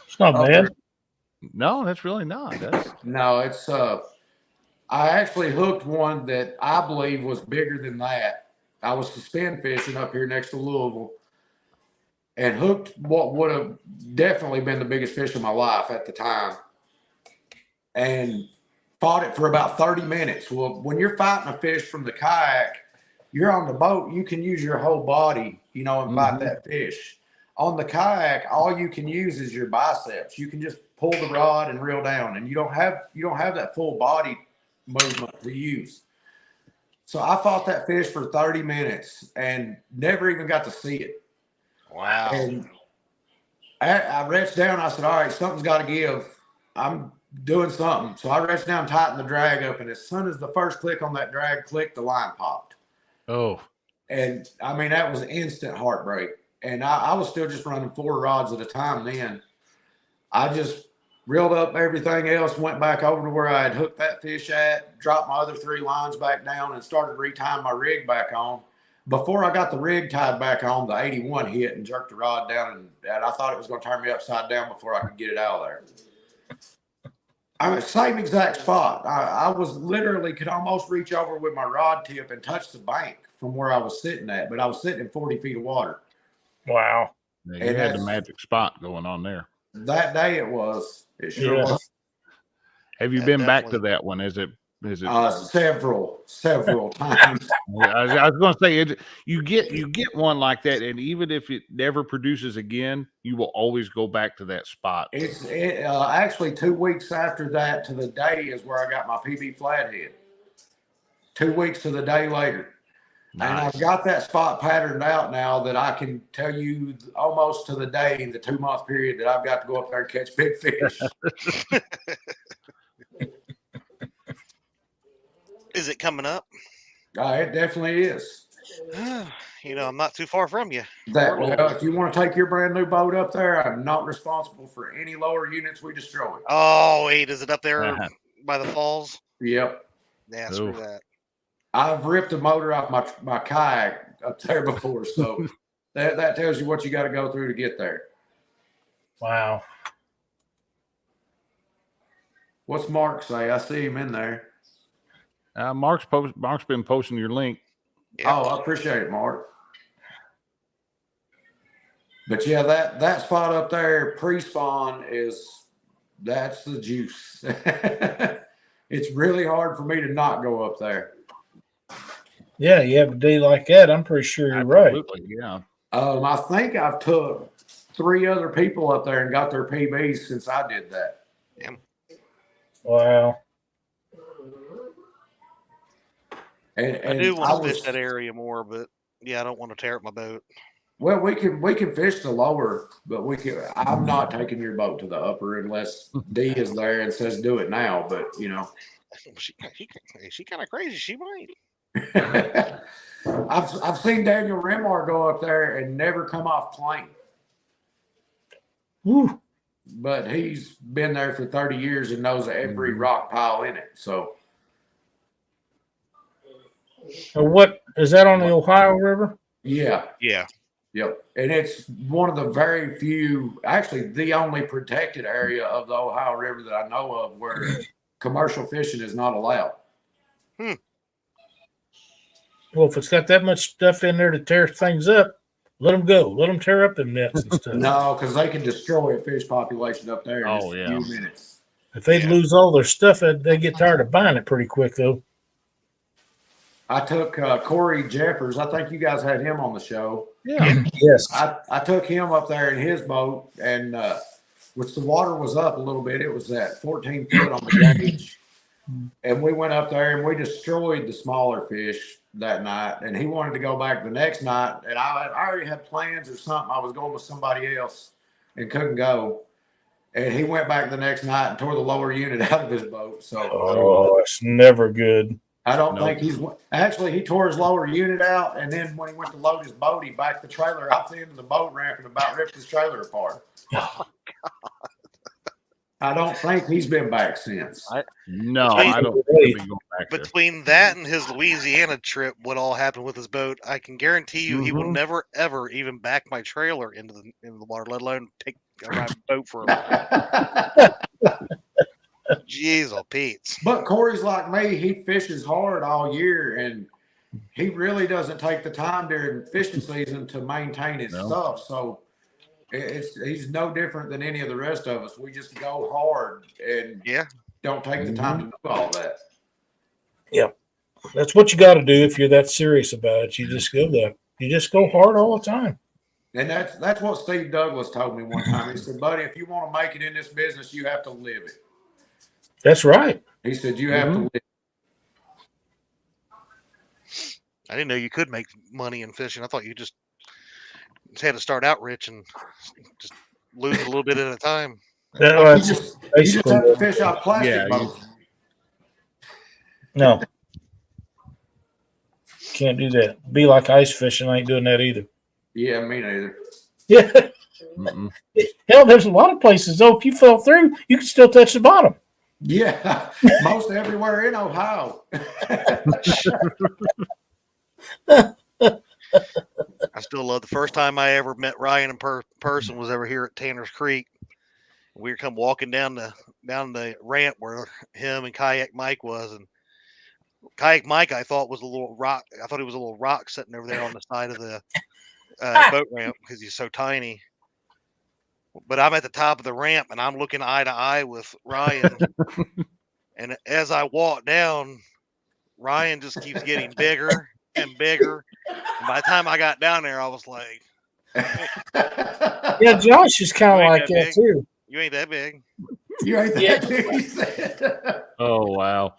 It's not bad. No, that's really not. No, it's I actually hooked one that I believe was bigger than that. I was suspend fishing up here next to Louisville, and hooked what would have definitely been the biggest fish of my life at the time, and fought it for about 30 minutes. Well, when you're fighting a fish from the kayak, you're on the boat, you can use your whole body, and fight that fish. On the kayak, all you can use is your biceps. You can just pull the rod and reel down, and you don't have that full body movement to use. So I fought that fish for 30 minutes and never even got to see it. Wow. And I reached down. I said, all right, something's got to give. I'm doing something. So I reached down, tightened the drag up, and as soon as the first click on that drag clicked, the line popped. Oh. And I mean, that was instant heartbreak. And I was still just running 4 rods at a time then. I just reeled up everything else, went back over to where I had hooked that fish at, dropped my other 3 lines back down, and started retying my rig back on. Before I got the rig tied back on, the 81 hit and jerked the rod down, and I thought it was going to turn me upside down before I could get it out of there. I mean, same exact spot. I was literally could almost reach over with my rod tip and touch the bank from where I was sitting at, but I was sitting in 40 feet of water. Wow. Yeah, you had the magic spot going on there. That day it was. It sure was. Have you been back to that one? Is it several times. I was going to say, you get one like that, and even if it never produces again, you will always go back to that spot. It's actually 2 weeks after that to the day is where I got my PB flathead. 2 weeks to the day later. Nice. And I've got that spot patterned out now that I can tell you almost to the day, the 2 month period that I've got to go up there and catch big fish. Is it coming up? It definitely is. You know, I'm not too far from you. Well, if you want to take your brand new boat up there, I'm not responsible for any lower units we destroy. Oh, wait, is it up there by the falls? Yep. Yeah, screw that. I've ripped the motor off my kayak up there before, so that tells you what you got to go through to get there. Wow. What's Mark say? I see him in there. Mark's been posting your link. Yeah. Oh, I appreciate it, Mark. But yeah, that spot up there pre-spawn that's the juice. It's really hard for me to not go up there. Yeah, you have a day like that. I'm pretty sure you're Absolutely, right. Yeah. I think I've took 3 other people up there and got their PBs since I did that. Yeah. Wow. And I do want to fish that area more, but yeah, I don't want to tear up my boat. Well, we can fish the lower, but I'm not taking your boat to the upper unless D is there and says do it now. But you know, she kind of crazy. She might. I've seen Daniel Remar go up there and never come off plane. Woo. But he's been there for 30 years and knows every rock pile in it. So. What is that on the Ohio River? Yeah. Yeah. Yep. And it's one of the very few, actually the only protected area of the Ohio River that I know of where commercial fishing is not allowed. Well, if it's got that much stuff in there to tear things up, let them go. Let them tear up the nets and stuff. No, because they can destroy a fish population up there in just a few minutes. If they lose all their stuff, they get tired of buying it pretty quick, though. I took Corey Jeffers. I think you guys had him on the show. Yeah. Yes. I took him up there in his boat, and which the water was up a little bit. It was at 14 foot on the gauge. And we went up there and we destroyed the smaller fish that night. And he wanted to go back the next night. And I already had plans or something. I was going with somebody else and couldn't go. And he went back the next night and tore the lower unit out of his boat. So it's never good. I don't think he tore his lower unit out. And then when he went to load his boat, he backed the trailer out the end of the boat ramp and about ripped his trailer apart. Oh, God. I don't think he's been back since. I don't think he'll be going back there. Between that and his Louisiana trip, what all happened with his boat, I can guarantee you he will never, ever even back my trailer into the water, let alone take a boat for a Jeez, oh Pete. But Corey's like me. He fishes hard all year, and he really doesn't take the time during fishing season to maintain his stuff. So he's no different than any of the rest of us. We just go hard and don't take the time to do all that. Yeah, that's what you got to do if you're that serious about it. You just go there. You just go hard all the time. And that's what Steve Douglas told me one time. He said, "Buddy, if you want to make it in this business, you have to live it." That's right. He said, "You have to live." I didn't know you could make money in fishing. I thought you just Just had to start out rich and just lose a little bit at a time. That's You just basically have to fish off plastic Yeah, boats. no. Can't do that. Be like ice fishing. I ain't doing that either. Yeah, me neither. Yeah. Mm-mm. Hell, there's a lot of places though. If you fell through, you can still touch the bottom. Yeah, most everywhere in Ohio. I still love the first time I ever met Ryan in person was over here at Tanner's Creek. We were come walking down the ramp where him and Kayak Mike was, and Kayak Mike I thought was a little rock. I thought he was a little rock sitting over there on the side of the boat ramp because he's so tiny. But I'm at the top of the ramp and I'm looking eye to eye with Ryan. And as I walk down, Ryan just keeps getting bigger and bigger. And by the time I got down there, I was like, Yeah, Josh is kind You of ain't like that that big. too. you ain't that big. You ain't Yeah. that big, he said. Oh wow.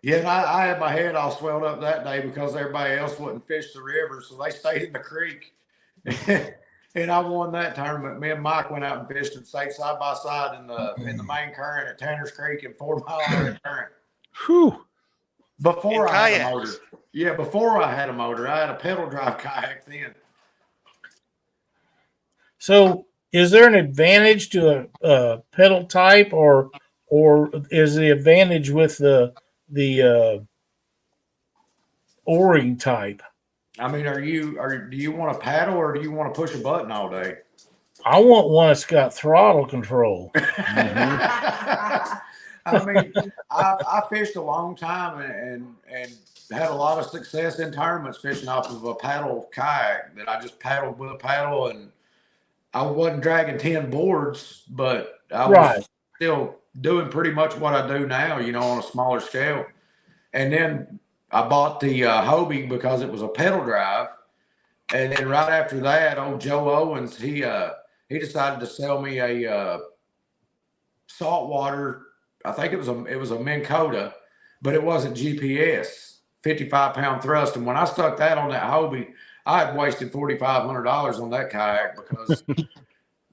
Yeah, and I had my head all swelled up that day because everybody else wouldn't fish the river, so they stayed in the creek. And I won that tournament. Me and Mike went out and fished and stayed side by side in the main current at Tanner's Creek in 4 Mile Island current. Whew. Before In I had a kayaks. motor. Yeah, before I had a motor. I had a pedal drive kayak then. So, is there an advantage to a pedal type, or is the advantage with the o-ring type? I mean, do you want to paddle or do you want to push a button all day? I want one that's got throttle control. I mean, I fished a long time and had a lot of success in tournaments fishing off of a paddle kayak that I just paddled with a paddle, and I wasn't dragging 10 boards, but I was still doing pretty much what I do now, on a smaller scale. And then I bought the Hobie because it was a pedal drive. And then right after that, old Joe Owens, he decided to sell me a saltwater. I think it was a Minn Kota, but it wasn't GPS, 55-pound thrust. And when I stuck that on that Hobie, I had wasted $4,500 on that kayak because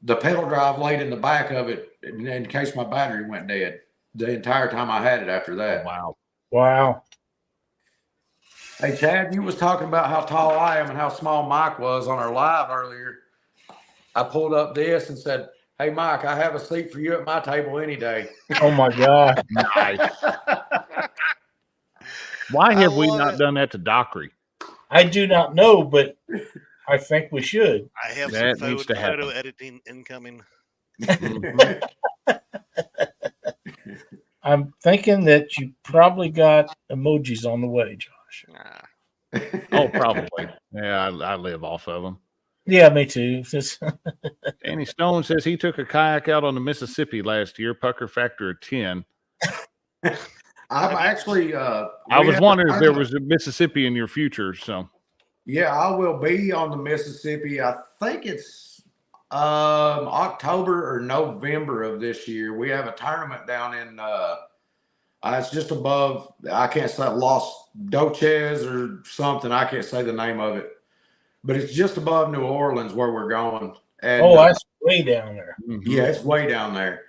the pedal drive laid in the back of it in case my battery went dead the entire time I had it after that. Wow. Hey, Chad, you was talking about how tall I am and how small Mike was on our live earlier. I pulled up this and said, "Hey, Mike, I have a seat for you at my table any day." Oh my God. Nice. Why have we not done that to Dockery? I do not know, but I think we should. I have That some needs to happen. photo editing incoming. I'm thinking that you probably got emojis on the way, Josh. Nah. Oh, probably. Yeah, I live off of them. Yeah, me too. Danny Stone says he took a kayak out on the Mississippi last year, pucker factor of 10. I'm actually. I was wondering if there was a Mississippi in your future. So, yeah, I will be on the Mississippi. I think it's October or November of this year. We have a tournament down in. It's just above. I can't say Los Doches or something. I can't say the name of it, but it's just above New Orleans where we're going. And, that's way down there. Yeah, it's way down there.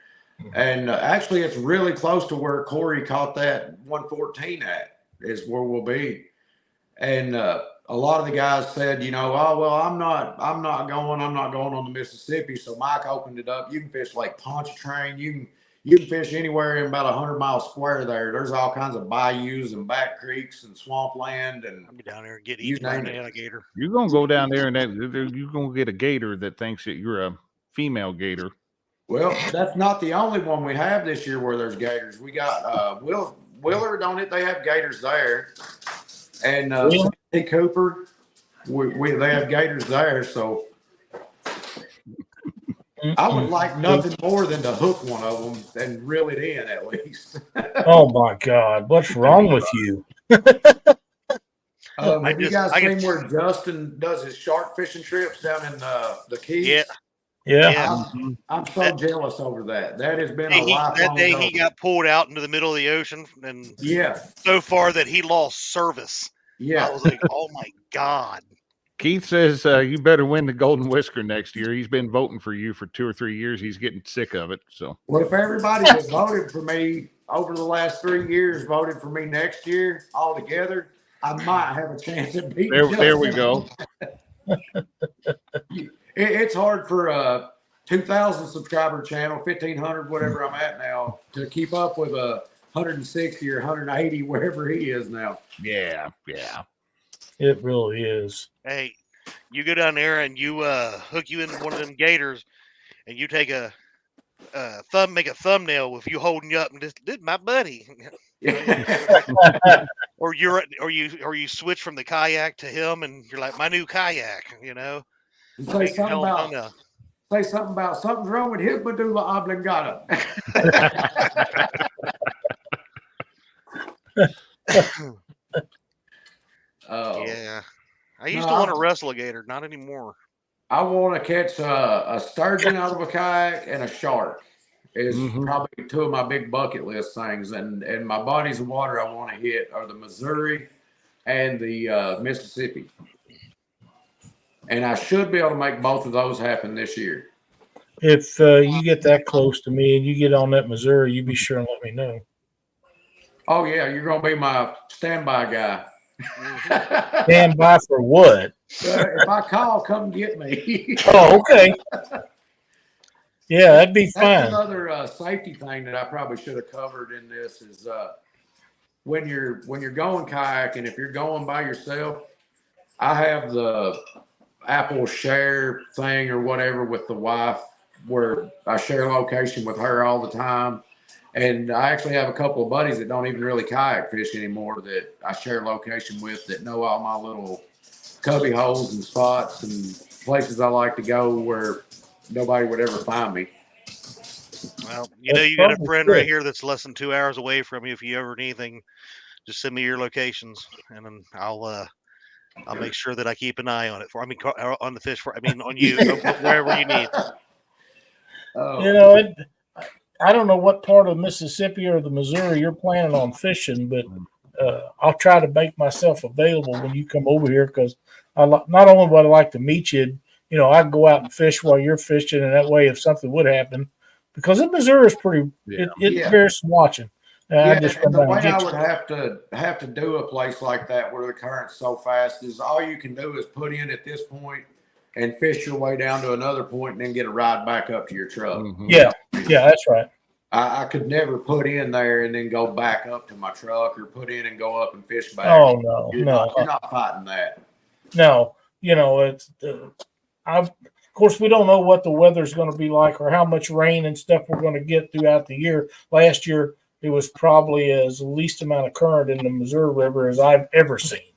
And actually, it's really close to where Corey caught that 114 at, is where we'll be. And a lot of the guys said, oh, well, I'm not going on the Mississippi. So Mike opened it up. You can fish Lake Pontchartrain. You can fish anywhere in about 100-mile square there. There's all kinds of bayous and back creeks and swampland. And I'll be down there and get eaten by an alligator. You're going to go down there and you're going to get a gator that thinks that you're a female gator. Well, that's not the only one we have this year where there's gators. We got Willard on it. They have gators there. And Sandy Cooper, they have gators there. So I would like nothing more than to hook one of them and reel it in at least. Oh my God, what's wrong with you? Have you guys seen where Justin does his shark fishing trips down in the Keys? Yeah. I'm so jealous over that. That has been a lifelong That day goal. he got pulled out into the middle of the ocean, and yeah, so far that he lost service. yeah. I was like, oh my God. Keith says you better win the Golden Whisker next year. He's been voting for you for 2 or 3 years. He's getting sick of it. So, well, if everybody that voted for me over the last 3 years voted for me next year all together, I might have a chance at beating Justin. there we go. It's hard for a 2,000 subscriber channel, 1,500, whatever I'm at now, to keep up with a 160 or 180, wherever he is now. Yeah. It really is. Hey, you go down there and you hook you in one of them gators, and you take make a thumbnail with you holding you up and just did my buddy. or you switch from the kayak to him, and you're like, my new kayak, you know. Say something about something's wrong with his medulla oblongata. Yeah, I used to want to wrestle a gator, not anymore. I want to catch a sturgeon out of a kayak and a shark. Is probably two of my big bucket list things, and my bodies of water I want to hit are the Missouri and the Mississippi, and I should be able to make both of those happen this year. If you get that close to me and you get on that Missouri, you be sure and let me know. Oh yeah, you're gonna be my standby guy. Stand by for what? If I call, come get me. Oh, okay. Yeah, that'd be fine. That's another safety thing that I probably should have covered in this is when you're going kayaking, if you're going by yourself, I have the Apple Share thing or whatever with the wife where I share location with her all the time. And I actually have a couple of buddies that don't even really kayak fish anymore that I share location with that know all my little cubby holes and spots and places I like to go where nobody would ever find me. Well, you know, you got a friend right here that's less than 2 hours away from you. If you ever need anything, just send me your locations, and then I'll make sure that I keep an eye on it on the fish on you, wherever you need. You know, I don't know what part of Mississippi or the Missouri you're planning on fishing, but I'll try to make myself available when you come over here because not only would I like to meet you, you know, I can go out and fish while you're fishing, and that way, if something would happen, because the Missouri is pretty, it bears some watching. And the way I would have to do a place like that where the current's so fast is all you can do is put in at this point and fish your way down to another point and then get a ride back up to your truck. Yeah, that's right. I could never put in there and then go back up to my truck or put in and go up and fish back. Oh, no, you're not fighting that. No, you know, it's of course, we don't know what the weather's going to be like or how much rain and stuff we're going to get throughout the year. Last year, it was probably as least amount of current in the Missouri River as I've ever seen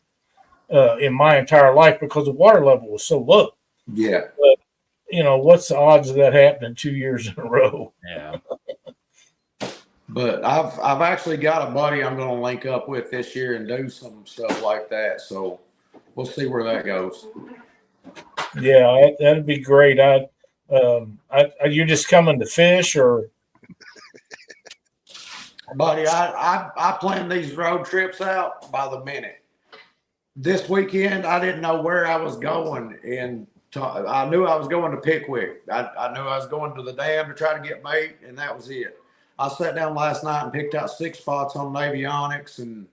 in my entire life because the water level was so low. Yeah. But, you know, what's the odds of that happening 2 years in a row? Yeah. But I've actually got a buddy I'm going to link up with this year and do some stuff like that. So we'll see where that goes. Yeah, that'd be great. You're just coming to fish, or? Buddy, I plan these road trips out by the minute. This weekend, I didn't know where I was going, and I knew I was going to Pickwick. I knew I was going to the dam to try to get bait, and that was it. I sat down last night and picked out 6 spots on Navionics, and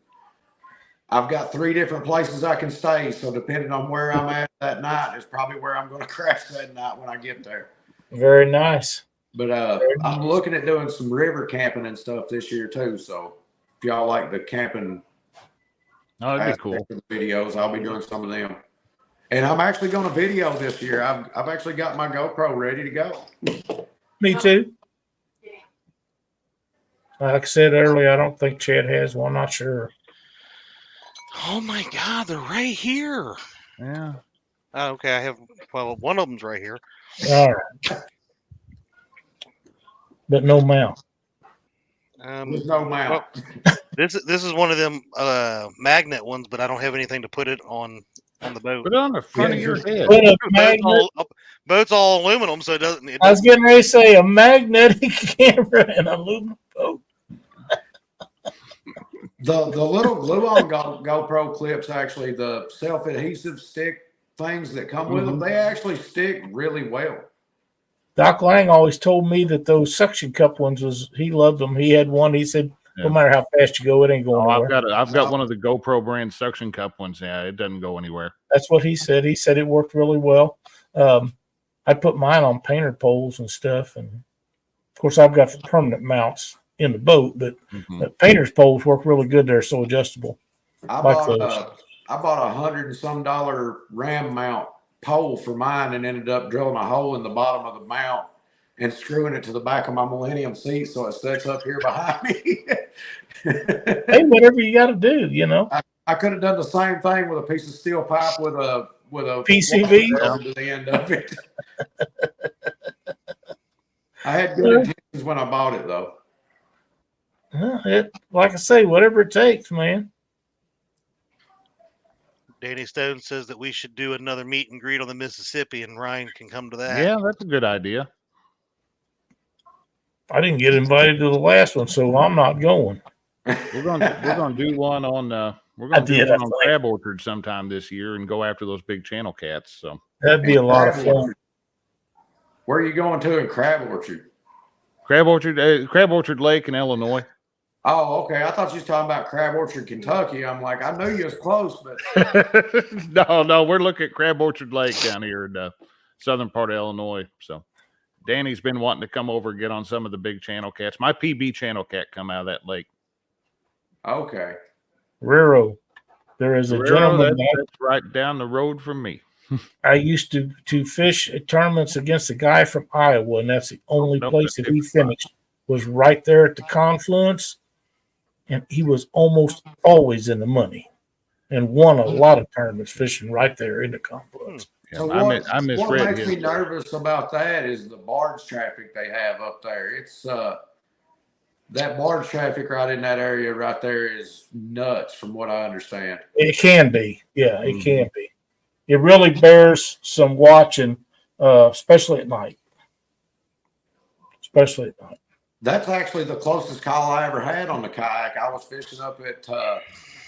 I've got 3 different places I can stay. So depending on where I'm at that night is probably where I'm going to crash that night when I get there. Very nice. But I'm looking at doing some river camping and stuff this year too. So if y'all like the camping that'd be cool. Videos, I'll be doing some of them. And I'm actually going to video this year. I've actually got my GoPro ready to go. Me too. Like I said earlier, I don't think Chad has one. Not sure. Oh my God, they're right here. Yeah. Okay, I have. Well, one of them's right here. All right. But no mount. There's no mount. Well, this is one of them magnet ones, but I don't have anything to put it on the boat. Put it on the front of your head. Boat's all aluminum, so it doesn't. I was getting ready to say a magnetic camera and aluminum boat. The little glue-on GoPro clips, actually, the self-adhesive stick things that come with them, they actually stick really well. Doc Lang always told me that those suction cup ones he loved them. He had one. He said, no matter how fast you go, it ain't going anywhere. I've got one of the GoPro brand suction cup ones. Yeah, it doesn't go anywhere. That's what he said. He said it worked really well. I put mine on painter poles and stuff, and of course I've got permanent mounts in the boat, but painter's poles work really good. They're so adjustable. I bought $100 and some ram mount pole for mine and ended up drilling a hole in the bottom of the mount and screwing it to the back of my Millennium seat so it sticks up here behind me. Hey, whatever you got to do, you know. I could have done the same thing with a piece of steel pipe with a PCV to the end of it. I had good intentions when I bought it, though. Like I say, whatever it takes, man. Danny Stone says that we should do another meet and greet on the Mississippi, and Ryan can come to that. Yeah, that's a good idea. I didn't get invited to the last one, so I'm not going. We're gonna do one on Crab Orchard sometime this year and go after those big channel cats. So that'd be a lot of fun. Where are you going to in Crab Orchard? Crab Orchard Lake in Illinois. Oh, okay. I thought you was talking about Crab Orchard, Kentucky. I'm like, I knew you was close, but no, we're looking at Crab Orchard Lake down here in the southern part of Illinois. So Danny's been wanting to come over and get on some of the big channel cats. My PB channel cat come out of that lake. Okay. Rero. There is a gentleman that's right down the road from me. I used to fish at tournaments against a guy from Iowa, and that's the only place that he finished was right there at the confluence, and he was almost always in the money and won a lot of tournaments fishing right there in the confluence. So what makes me nervous about that is the barge traffic they have up there. It's that barge traffic right in that area right there is nuts from what I understand. It can be. Yeah, it can be. It really bears some watching, especially at night. That's actually the closest call I ever had on the kayak. I was fishing up at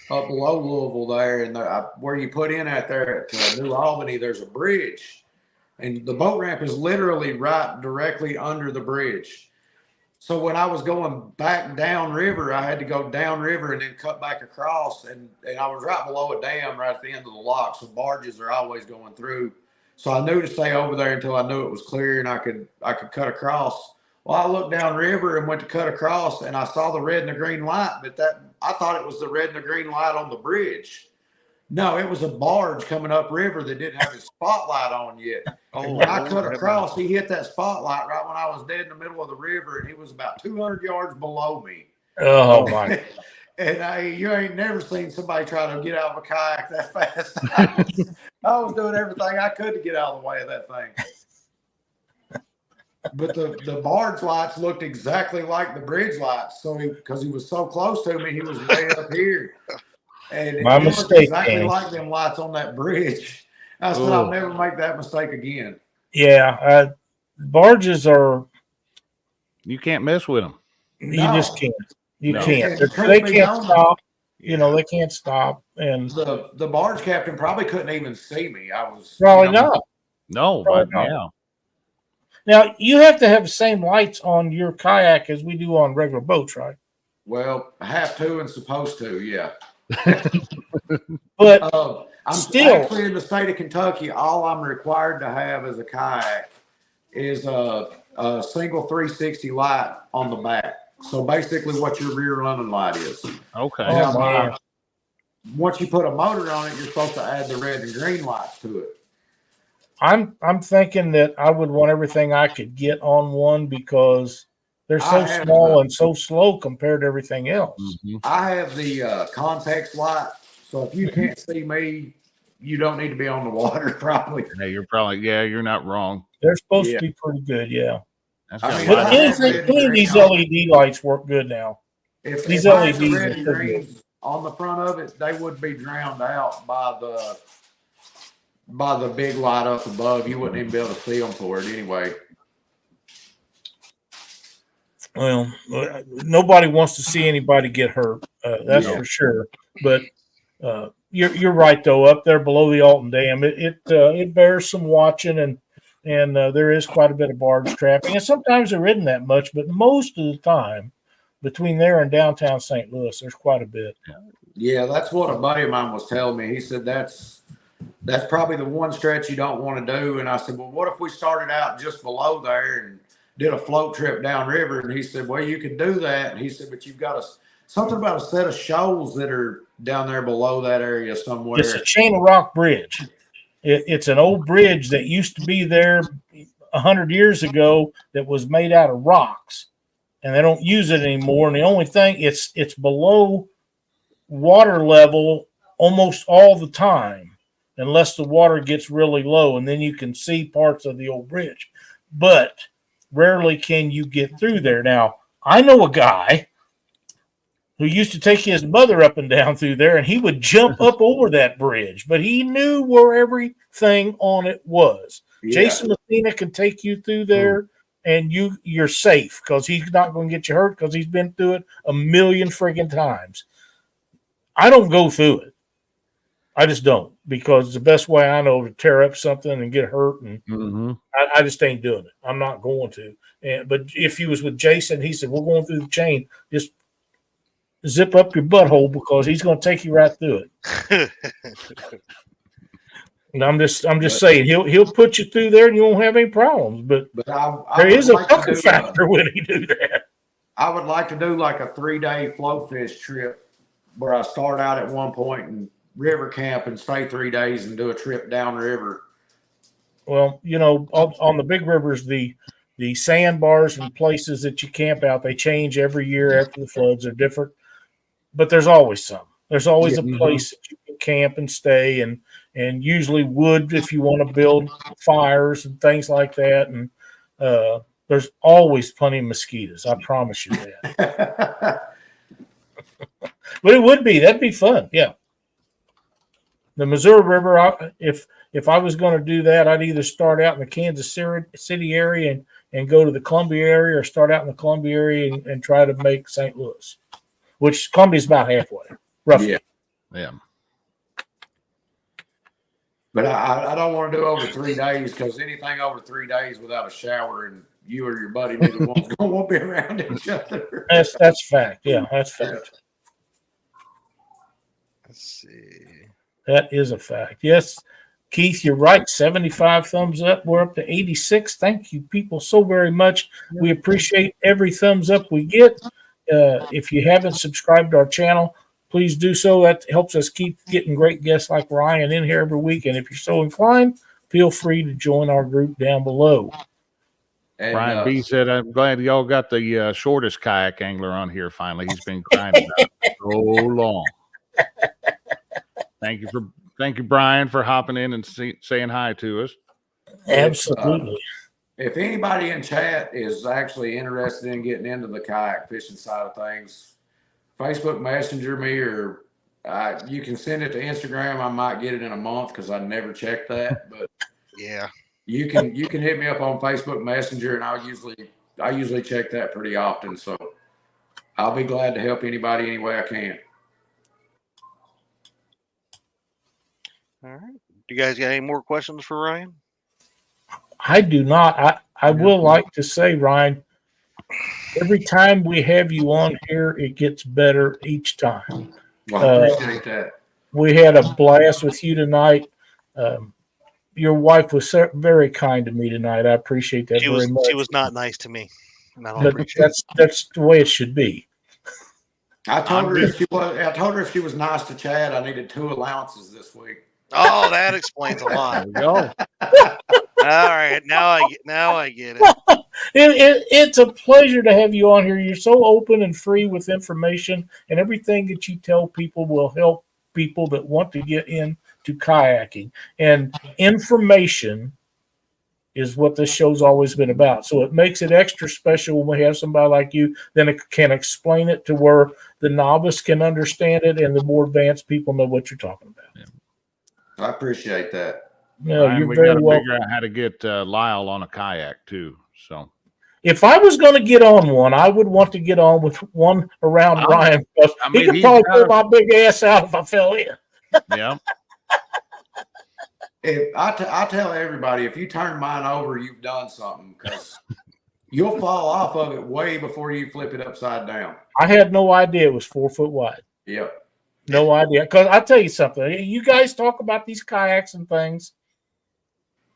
up below Louisville there, and where you put in at there at New Albany, there's a bridge, and the boat ramp is literally right directly under the bridge. So when I was going back downriver, I had to go downriver and then cut back across, and I was right below a dam right at the end of the lock. So barges are always going through. So I knew to stay over there until I knew it was clear and I could cut across. Well, I looked downriver and went to cut across, and I saw the red and the green light, but I thought it was the red and the green light on the bridge. No, it was a barge coming up river that didn't have his spotlight on yet. And when I cut across, he hit that spotlight right when I was dead in the middle of the river, and he was about 200 yards below me. Oh, my. And you ain't never seen somebody try to get out of a kayak that fast. I was doing everything I could to get out of the way of that thing. But the barge lights looked exactly like the bridge lights. So because he was so close to me, he was way up here. And my mistake, exactly like them lights on that bridge. I said, I'll never make that mistake again. Yeah, barges are. You can't mess with them. You just can't. You can't. They can't stop. You know, they can't stop. And the barge captain probably couldn't even see me. I was probably not. No, but now. Now you have to have the same lights on your kayak as we do on regular boats, right? Well, have to and supposed to, yeah. But I'm still, actually in the state of Kentucky, all I'm required to have as a kayak is a single 360 light on the back. So basically what your rear running light is. Okay. Now, once you put a motor on it, you're supposed to add the red and green lights to it. I'm thinking that I would want everything I could get on one because they're so small and so slow compared to everything else. Mm-hmm. I have the context light, so if you can't see me, you don't need to be on the water. Probably. Yeah, you're not wrong. They're supposed to be pretty good. Yeah. But any of these LED lights work good now. If these LEDs LEDs red and greens on the front of it, they would be drowned out by the big light up above. You wouldn't even be able to see them for it anyway. Well, nobody wants to see anybody get hurt. That's for sure. But You're right though. Up there below the Alton Dam, it bears some watching, and there is quite a bit of barge trapping, and sometimes there isn't that much, but most of the time, between there and downtown St. Louis, there's quite a bit. Yeah, that's what a buddy of mine was telling me. He said that's probably the one stretch you don't want to do. And I said, well, what if we started out just below there and did a float trip downriver? And he said, well, you could do that. And he said, but you've got something about a set of shoals that are down there below that area somewhere. It's a chain of rock bridge. It's an old bridge that used to be there 100 years ago that was made out of rocks, and they don't use it anymore. And the only thing, it's below water level almost all the time, unless the water gets really low, and then you can see parts of the old bridge. But rarely can you get through there. Now, I know a guy who used to take his mother up and down through there, and he would jump up over that bridge, but he knew where everything on it was. Yeah. Jason Messina can take you through there, and you're safe because he's not going to get you hurt because he's been through it a million friggin' times. I don't go through it. I just don't, because it's the best way I know to tear up something and get hurt, and I just ain't doing it. I'm not going to. But if he was with Jason, he said, we're going through the chain, just zip up your butthole because he's going to take you right through it. And I'm just saying he'll put you through there and you won't have any problems. But there is a fucking factor when he do that. I would like to do like a 3-day float fish trip where I start out at one point and river camp and stay 3 days and do a trip downriver. Well, on the big rivers, the sandbars and places that you camp out, they change every year after the floods. They're different. But there's always some. There's always a place that you can camp and stay, and usually wood if you want to build fires and things like that. And there's always plenty of mosquitoes. I promise you that. But it would be. That'd be fun. Yeah. The Missouri River, if I was going to do that, I'd either start out in the Kansas City area and go to the Columbia area, or start out in the Columbia area and try to make St. Louis, which Columbia's about halfway, roughly. Yeah. But I don't want to do over 3 days, because anything over 3 days without a shower and you or your buddy won't be around each other. That's fact. Yeah, that's fact. Let's see. That is a fact. Yes, Keith, you're right. 75 thumbs up. We're up to 86. Thank you, people, so very much. We appreciate every thumbs up we get. If you haven't subscribed to our channel, please do so. That helps us keep getting great guests like Ryan in here every week. And if you're so inclined, feel free to join our group down below. And, Brian B said, I'm glad y'all got the shortest kayak angler on here finally. He's been crying about it so long. Thank you, Brian, for hopping in and saying hi to us. Absolutely. If anybody in chat is actually interested in getting into the kayak fishing side of things, Facebook Messenger me, or you can send it to Instagram. I might get it in a month because I never checked that. But yeah, you can hit me up on Facebook Messenger, and I usually check that pretty often. So I'll be glad to help anybody any way I can. All right. Do you guys got any more questions for Ryan? I do not. I will like to say, Ryan, every time we have you on here, it gets better each time. Well, I appreciate that. We had a blast with you tonight. Your wife was very kind to me tonight. I appreciate that very much. She was not nice to me. But that's the way it should be. I told her if she was nice to Chad, I needed 2 allowances this week. Oh, that explains a lot. There we go. All right, now I get it. It's a pleasure to have you on here. You're so open and free with information, and everything that you tell people will help people that want to get into kayaking. And information is what this show's always been about. So it makes it extra special when we have somebody like you, then it can explain it to where the novice can understand it and the more advanced people know what you're talking about. Yeah. I appreciate that. No, you're very welcome. Figure out how to get Lyle on a kayak too. So if I was going to get on one, I would want to get on with one around Ryan. He could probably pull my big ass out if I fell in. Yeah. I tell everybody, if you turn mine over, you've done something, because you'll fall off of it way before you flip it upside down. I had no idea it was 4 foot wide. Yep. No idea. Because I'll tell you something. You guys talk about these kayaks and things.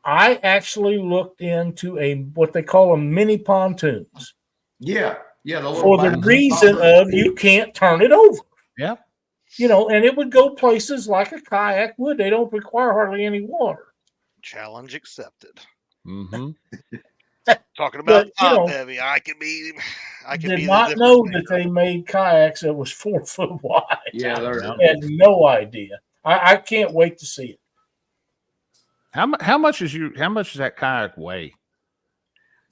I actually looked into what they call them mini pontoons. Yeah. Yeah. For the reason of you can't turn it over. Yeah. You know, and it would go places like a kayak would. They don't require hardly any water. Challenge accepted. Mm-hmm. Talking about But, you know, top heavy, I can be Did not know that they made kayaks that was 4 foot wide. Yeah, I had no idea. I can't wait to see it. How much is that kayak weigh?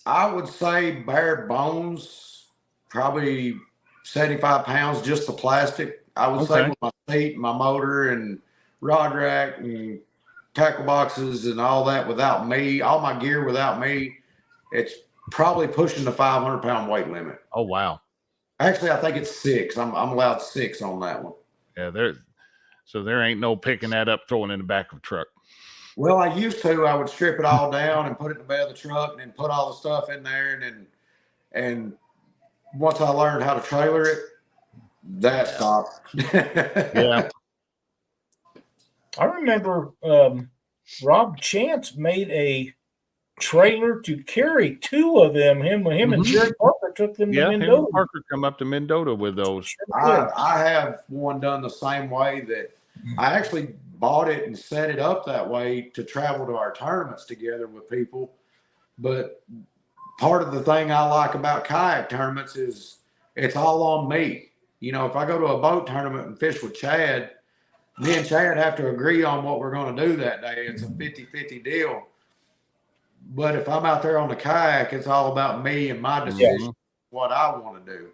I would say bare bones, probably 75 pounds, just the plastic. I would say with my seat, my motor, and rod rack, and tackle boxes, and all that without me, all my gear without me, it's probably pushing the 500-pound weight limit. Oh, wow. Actually, I think it's 6. I'm allowed 6 on that one. Yeah, there ain't no picking that up, throwing it in the back of a truck. Well, I used to. I would strip it all down and put it in the bed of the truck, and then put all the stuff in there, and once I learned how to trailer it, that stopped. Yeah. I remember Rob Chance made a trailer to carry 2 of them. Him and Jerry Parker took them to Mendota. Him and Parker come up to Mendota with those. I have one done the same way. That I actually bought it and set it up that way to travel to our tournaments together with people. But part of the thing I like about kayak tournaments is it's all on me. You know, if I go to a boat tournament and fish with Chad, me and Chad have to agree on what we're going to do that day. It's a 50-50 deal. But if I'm out there on the kayak, it's all about me and my decision, what I want to do.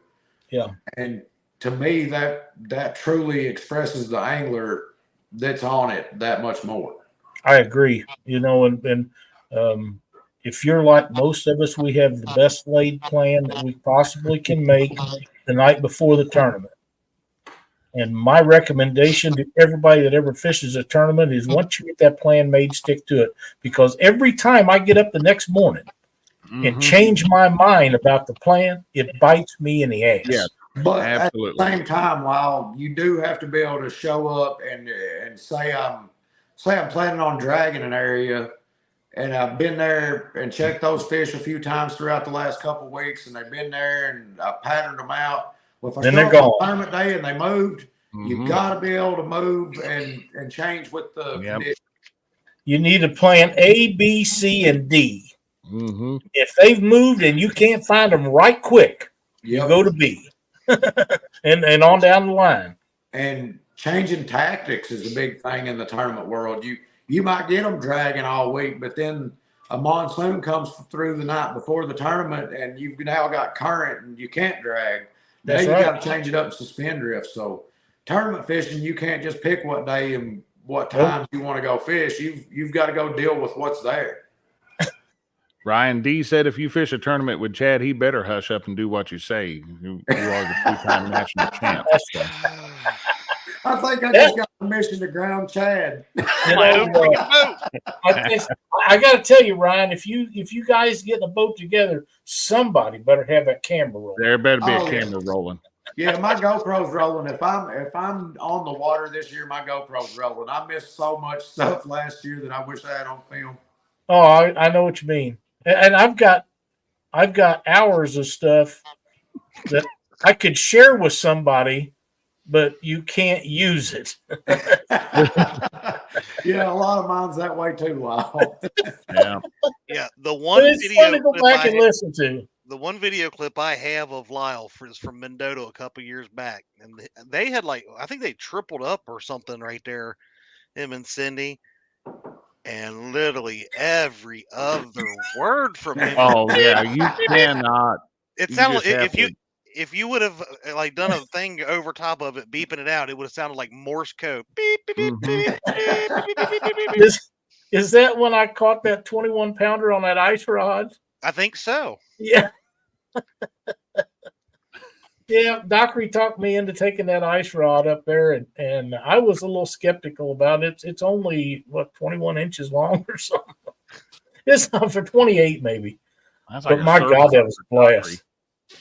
Yeah. And to me, that truly expresses the angler that's on it that much more. I agree. You know, and if you're like most of us, we have the best laid plan that we possibly can make the night before the tournament. And my recommendation to everybody that ever fishes a tournament is once you get that plan made, stick to it. Because every time I get up the next morning and change my mind about the plan, it bites me in the ass. Yeah, but absolutely. At the same time, while you do have to be able to show up and say I'm planning on dragging an area, and I've been there and checked those fish a few times throughout the last couple of weeks, and they've been there and I've patterned them out. Well, if I then show up on tournament day and they moved, you've got to be able to move and change with the condition. You need a plan A, B, C, and D. If they've moved and you can't find them right quick, you go to B. and on down the line. And changing tactics is a big thing in the tournament world. You might get them dragging all week, but then a monsoon comes through the night before the tournament, and you've now got current and you can't drag. Now you got to change it up and suspend drift. So tournament fishing, you can't just pick what day and what times you want to go fish. You've got to go deal with what's there. Ryan D said if you fish a tournament with Chad, he better hush up and do what you say. You are the 2-time national champ. So. I think I just got permission to ground Chad. I got to tell you, Ryan, if you guys get in a boat together, somebody better have that camera rolling. There better be a camera rolling. Yeah, my GoPro's rolling. If I'm on the water this year, my GoPro's rolling. I missed so much stuff last year that I wish I had on film. Oh, I know what you mean. And I've got hours of stuff that I could share with somebody, but you can't use it. Yeah, a lot of mine's that way too, Lyle. Yeah. The one video fun to go back and listen to. The one video clip I have of Lyle is from Mendota a couple years back, and they had I think they tripled up or something right there, him and Cindy. And literally every other word from him. Oh yeah, you cannot. It sounded if you would have done a thing over top of it, beeping it out, it would have sounded like Morse code. Beep beep beep beep beep beep. Is that when I caught that 21-pounder on that ice rod? I think so. Yeah. Yeah, Dockery talked me into taking that ice rod up there, and I was a little skeptical about it. It's only, what, 21 inches long or something. It's not for 28 maybe. That's But like a my surf God, that board was for Dockery. blessed.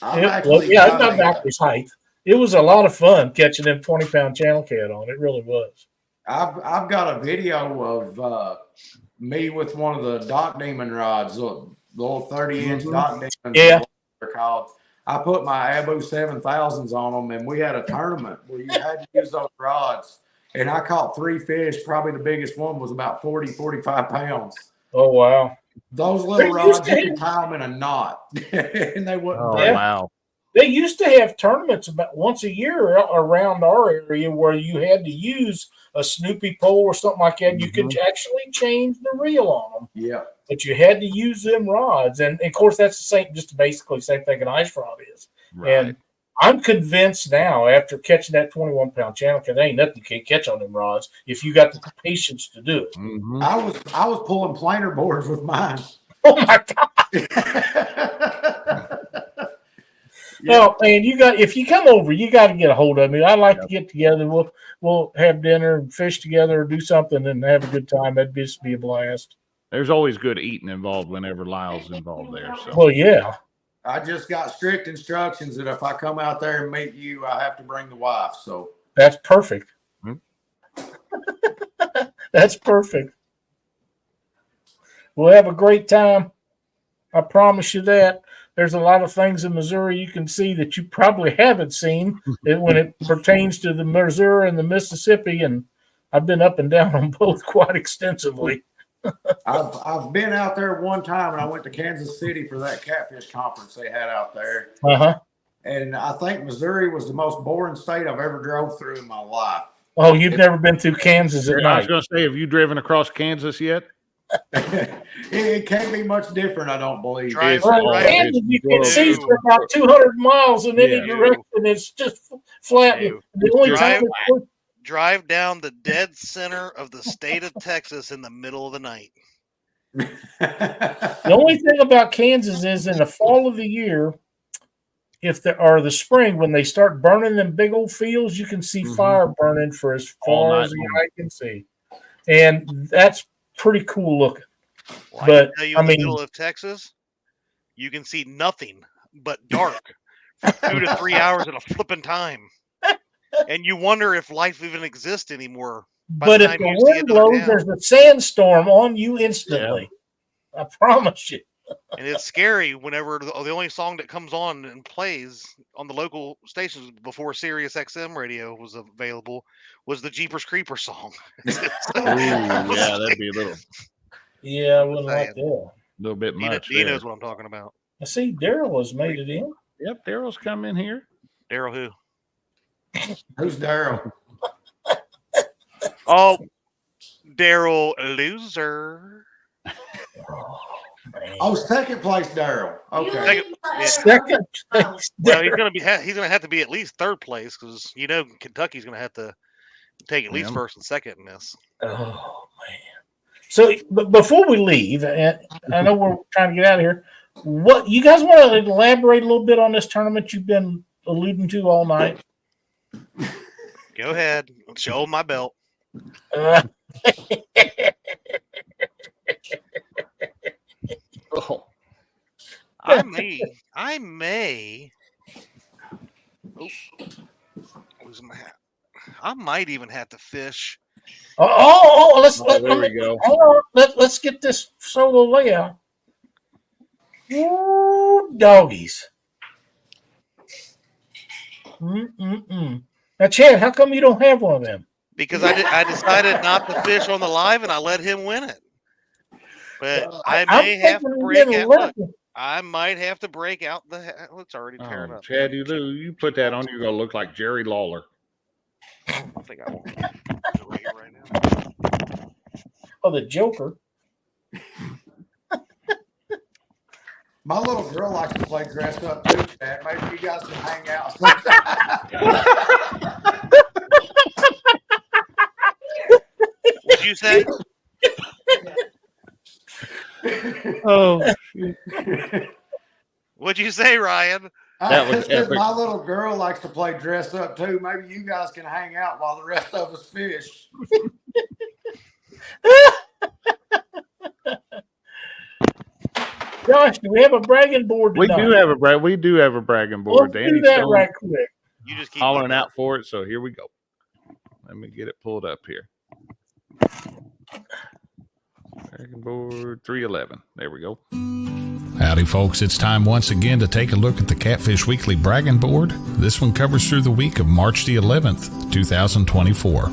I've It's not Dockery's height. It was a lot of fun catching them 20-pound channel cat on. It really was. I've got a video of me with one of the Dock Demon rods, the little 30-inch Dock Demons. Yeah. They're called. I put my Abu 7000s on them, and we had a tournament where you had to use those rods. And I caught 3 fish. Probably the biggest one was about 40, 45 pounds. Oh, wow. Those little rods, you could tie them in a knot, and they wouldn't break. Wow. They used to have tournaments about once a year around our area where you had to use a Snoopy pole or something like that. You could actually change the reel on them. Yeah. But you had to use them rods. And of course, that's the same, just basically the same thing an ice rod is. Right. And I'm convinced now, after catching that 21-pound channel, because there ain't nothing you can't catch on them rods if you got the patience to do it. I was pulling planer boards with mine. Oh my God. Well, man, if you come over, you got to get a hold of me. I'd like to get together. We'll have dinner and fish together or do something and have a good time. That'd just be a blast. There's always good eating involved whenever Lyle's involved there. So. Well, yeah. I just got strict instructions that if I come out there and meet you, I have to bring the wife. So that's perfect. That's perfect. We'll have a great time. I promise you that. There's a lot of things in Missouri you can see that you probably haven't seen when it pertains to the Missouri and the Mississippi, and I've been up and down on both quite extensively. I've been out there one time, and I went to Kansas City for that catfish conference they had out there. And I think Missouri was the most boring state I've ever drove through in my life. Oh, you've never been through Kansas at night? I was going to say, have you driven across Kansas yet? It can't be much different, I don't believe. Kansas, you can see for about 200 miles in any direction. It's just flat. The only time drive down the dead center of the state of Texas in the middle of the night. The only thing about Kansas is in the fall of the year, the spring, when they start burning them big old fields, you can see fire burning for as far as the eye can see. And that's pretty cool looking. Well, but I mean, in the middle of Texas, you can see nothing but dark for 2 to 3 hours at a flipping time. And you wonder if life even exists anymore. But if the wind blows, there's a sandstorm on you instantly. Yeah. I promise you. And it's scary whenever the only song that comes on and plays on the local stations before Sirius XM radio was available was the Jeepers Creepers song. Yeah, that'd be a little. Yeah, I wouldn't like that. A little bit much. He knows what I'm talking about. I see Daryl has made it in. Yep, Daryl's come in here. Daryl who? Who's Daryl? Oh, Daryl Loser. Oh, second place, Daryl. Okay. Second place. Well, he's gonna have to be at least third place because Kentucky's gonna have to take at least first and second in this. Oh man! So, but before we leave, and I know we're trying to get out of here. What you guys want to elaborate a little bit on this tournament you've been alluding to all night? Go ahead. Show my belt. Oh. I may. Oh, lose my hat. I might even have to fish. There we go. Let's get this solo layout. Ooh, doggies. Now, Chad, how come you don't have one of them? Because I decided not to fish on the live, and I let him win it. But I may have to break out. I might have to break out the hat. It's already tearing up. Chad, you put that on, you're going to look like Jerry Lawler. I think I won't. Right now. Oh, the Joker. My little girl likes to play dress up too, Chad. Maybe you guys can hang out. What'd you say? Oh, What'd you say, Ryan? That was Since epic. my little girl likes to play dress up too, maybe you guys can hang out while the rest of us fish. Josh, do we have a bragging board We tonight? do have a bragging board. Let's do Danny that Stone right quick. You just keep hollering looking. out for it. So here we go. Let me get it pulled up here. Bragging board 311. There we go. Howdy, folks. It's time once again to take a look at the Catfish Weekly bragging board. This one covers through the week of March the 11th, 2024.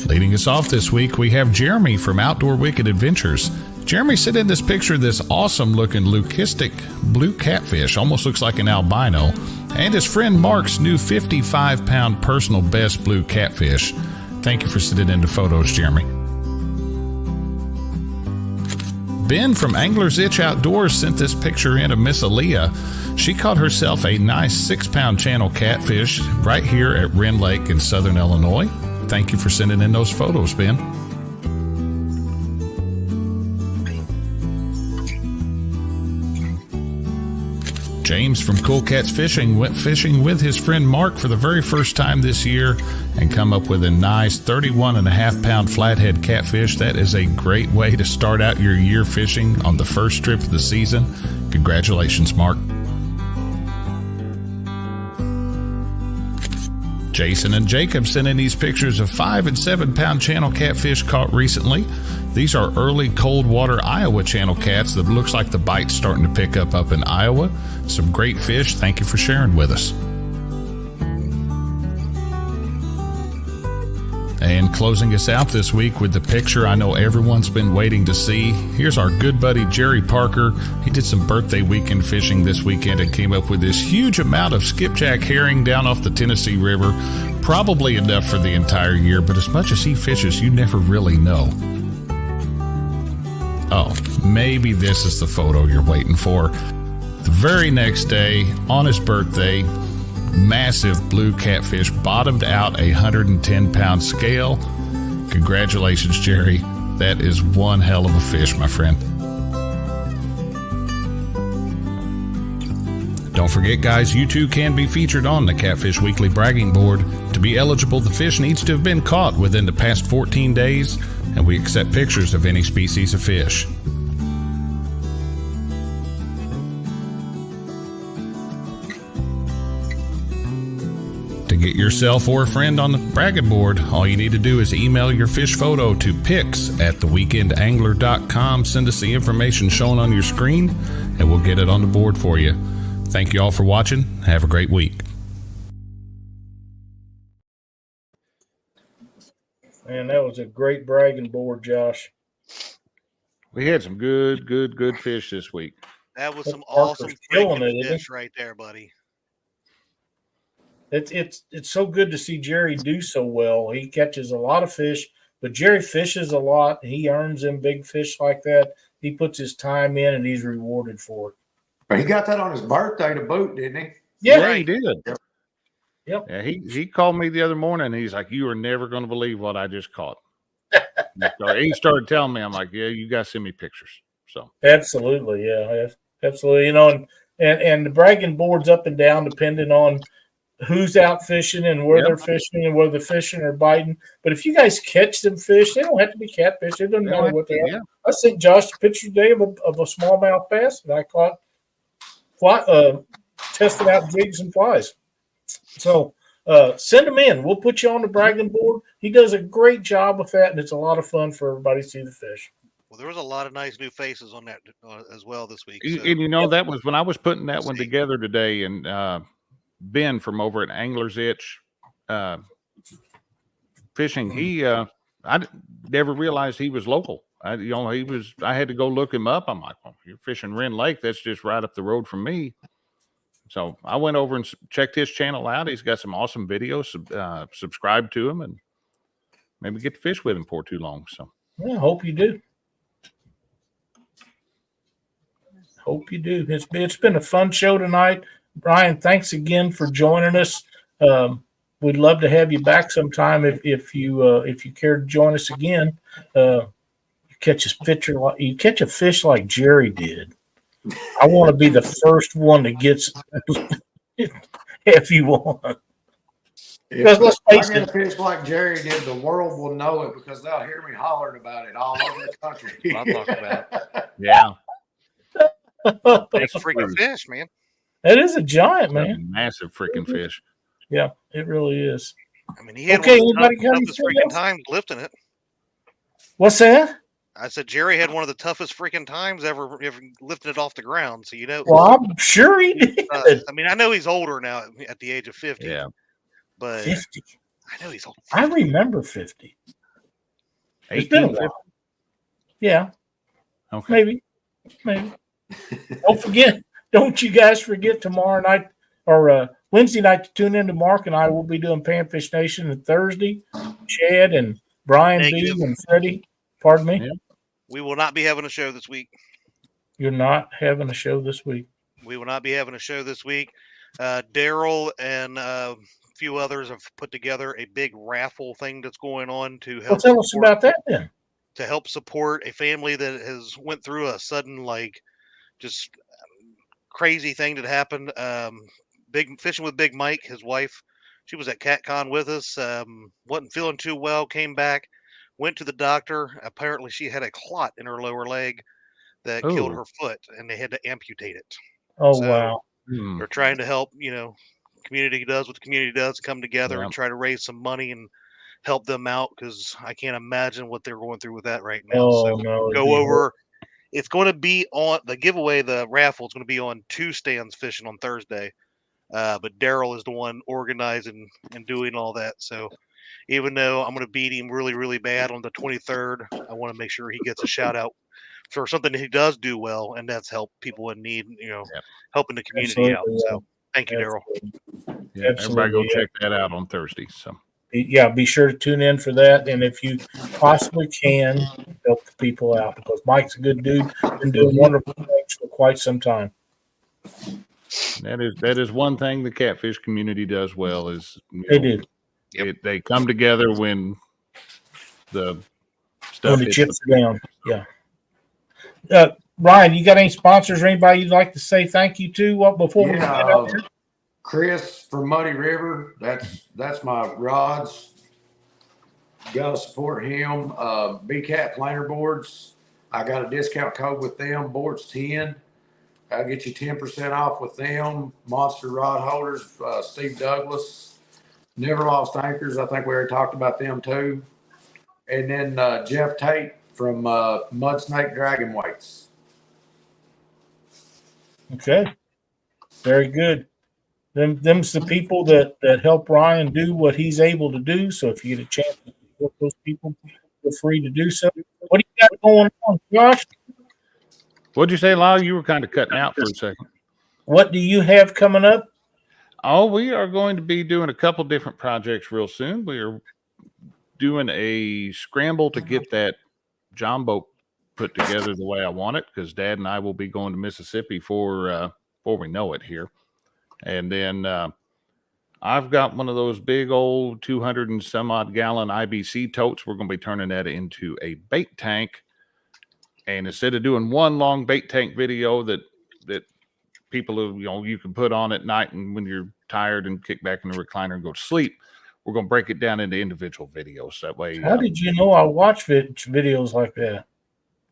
Leading us off this week, we have Jeremy from Outdoor Wicked Adventures. Jeremy sent in this picture of this awesome looking leucistic blue catfish, almost looks like an albino, and his friend Mark's new 55-pound personal best blue catfish. Thank you for sending in the photos, Jeremy. Ben from Angler's Itch Outdoors sent this picture in of Miss Aaliyah. She caught herself a nice 6-pound channel catfish right here at Wren Lake in southern Illinois. Thank you for sending in those photos, Ben. James from Cool Cats Fishing went fishing with his friend Mark for the very first time this year and come up with a nice 31.5-pound flathead catfish. That is a great way to start out your year fishing on the first trip of the season. Congratulations, Mark. Jason and Jacob sent in these pictures of 5- and 7-pound channel catfish caught recently. These are early cold water Iowa channel cats that looks like the bite's starting to pick up in Iowa. Some great fish. Thank you for sharing with us. And closing us out this week with the picture I know everyone's been waiting to see. Here's our good buddy Jerry Parker. He did some birthday weekend fishing this weekend and came up with this huge amount of skipjack herring down off the Tennessee River. Probably enough for the entire year, but as much as he fishes, you never really know. Oh, maybe this is the photo you're waiting for. The very next day, on his birthday, massive blue catfish bottomed out a 110-pound scale. Congratulations, Jerry. That is one hell of a fish, my friend. Don't forget, guys, you too can be featured on the Catfish Weekly bragging board. To be eligible, the fish needs to have been caught within the past 14 days, and we accept pictures of any species of fish. To get yourself or a friend on the bragging board, all you need to do is email your fish photo to pics@theweekendangler.com. Send us the information shown on your screen, and we'll get it on the board for you. Thank you all for watching. Have a great week. Man, that was a great bragging board, Josh. We had some good fish this week. That was some Parker's awesome killing freaking it, isn't fish right there, buddy. It's so good to see Jerry do so well. He catches a lot of fish, but Jerry fishes a lot. He earns them big fish like that. He puts his time in, and he's rewarded for it. He got that on his birthday to boot, didn't he? Yeah, he did. Yep. Yeah, he called me the other morning. And he's like, "You are never going to believe what I just caught." He started telling me, I'm like, "Yeah, you guys send me pictures." So absolutely, yeah, absolutely. You know, and the bragging board's up and down depending on who's out fishing and where they're fishing and whether they're fishing or biting. But if you guys catch them fish, they don't have to be catfish. It doesn't matter what they are. Yeah. I sent Josh a picture today of a smallmouth bass that I caught testing out jigs and flies. So send them in. We'll put you on the bragging board. He does a great job with that, and it's a lot of fun for everybody to see the fish. Well, there was a lot of nice new faces on that as well this week. So. And you know, that was when I was putting that one together today, and Ben from over at Angler's Itch Fishing, he I never realized he was local. I had to go look him up. I'm like, well, you're fishing Wren Lake. That's just right up the road from me. So I went over and checked his channel out. He's got some awesome videos. Subscribe to him and maybe get to fish with him for too long. So yeah, I hope you do. Hope you do. It's been a fun show tonight. Ryan, thanks again for joining us. We'd love to have you back sometime if you care to join us again. You catch a fish like Jerry did. I want to be the first one that gets heavy one. Because let's If I face get it, a fish like Jerry did, the world will know it because they'll hear me hollering about it all over the country. I'll talk about Yeah. big freaking fish, man. that is a giant, A man. massive freaking fish. Yeah, it really is. I mean, he had Okay, one of anybody the got toughest anything freaking else? times lifting it. What's that? I said Jerry had one of the toughest freaking times ever lifting it off the ground. So Well, I'm sure he did. I mean, I know he's older now at the age of 50. Yeah. But 50. I know he's old. I remember 50. It's been a 1850. while. Yeah, Okay. maybe. Don't you guys forget tomorrow night or Wednesday night to tune in to Mark and I will be doing Panfish Nation on Thursday. Chad and Brian Negative. B and Freddie. Pardon me. Yeah. We will not be having a show this week. You're not having a show this week. We will not be having a show this week. Daryl and a few others have put together a big raffle thing that's going on to Well, help tell us about that then. to help support a family that has went through a sudden just crazy thing that happened. Big fishing with Big Mike, his wife. She was at CatCon with us. Wasn't feeling too well. Came back, went to the doctor. Apparently, she had a clot in her lower leg that killed Ooh. her foot, and they had to amputate it. Oh, So, wow. Hmm. They're trying to help. Community does what the community does. Come together Yeah. and try to raise some money and help them out because I can't imagine what they're going through with that right now. Oh, So no. it'd go be over. It's going to be on the giveaway. The raffle is going to be on 2 stands fishing on Thursday. But Daryl is the one organizing and doing all that. So even though I'm going to beat him really, really bad on the 23rd, I want to make sure he gets a shout out for something he does do well, and that's help people in need. Helping the community out. Absolutely, So thank you, Daryl. Yeah. Everybody go check that out on Thursday. So Yeah, be sure to tune in for that. And if you possibly can, help the people out because Mike's a good dude. Been doing wonderful things for quite some time. that is one thing the catfish community does well is They do. They come together when the stuff When the hits chips are down. Yeah. Ryan, you got any sponsors or anybody you'd like to say thank you to before we get out there? Chris from Muddy River. That's my rods. Gotta support him. BCAT planer boards. I got a discount code with them. Boards 10. I'll get you 10% off with them. Monster Rod Holders. Steve Douglas. Never Lost Anchors. I think we already talked about them too. And then Jeff Tate from Mud Snake Dragon Weights. Okay. Very good. Them's the people that help Ryan do what he's able to do. So if you get a chance to support those people, feel free to do so. What do you got going on, Josh? What'd you say, Lyle? You were kind of cutting out for a second. What do you have coming up? Oh, we are going to be doing a couple different projects real soon. We are doing a scramble to get that John boat put together the way I want it because Dad and I will be going to Mississippi before we know it here. And then I've got one of those big old 200 and some odd gallon IBC totes. We're going to be turning that into a bait tank. And instead of doing one long bait tank video that people, you can put on at night and when you're tired and kick back in the recliner and go to sleep, we're going to break it down into individual videos. That way. How did you know I watch videos like that?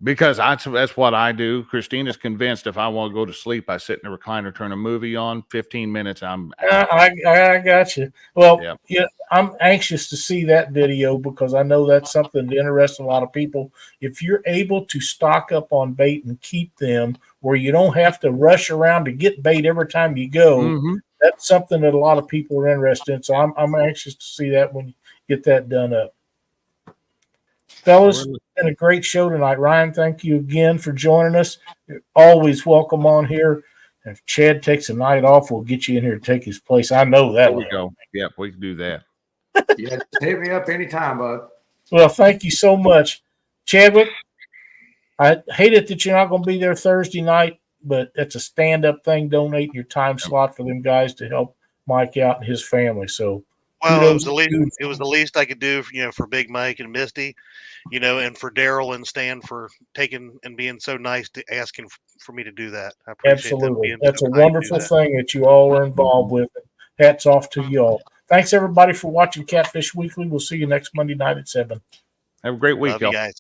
Because that's what I do. Christina's convinced if I want to go to sleep, I sit in the recliner, turn a movie on, 15 minutes. I'm out. I got you. Well, Yep. yeah, I'm anxious to see that video because I know that's something that interests a lot of people. If you're able to stock up on bait and keep them where you don't have to rush around to get bait every time you go, Mm-hmm. that's something that a lot of people are interested in. So I'm anxious to see that when you get that done up. Fellas, it's been a great show tonight. Ryan, thank you again for joining us. You're always welcome on here. If Chad takes a night off, we'll get you in here to take his place. I know that. There we go. Yep, we can do that. Yeah, just hit me up anytime, bud. Well, thank you so much. Chadwick, I hate it that you're not going to be there Thursday night, but it's a stand-up thing. Donate your time slot for them guys to help Mike out and his family. So Well, kudos. it was the least I could do, for Big Mike and Misty, and for Daryl and Stan for taking and being so nice to asking for me to do that. I appreciate them Absolutely. being That's so a kind to do wonderful that. thing that you all are involved with. Hats off to you all. Thanks, everybody, for watching Catfish Weekly. We'll see you next Monday night at 7. Have a great week, Love you y'all. guys.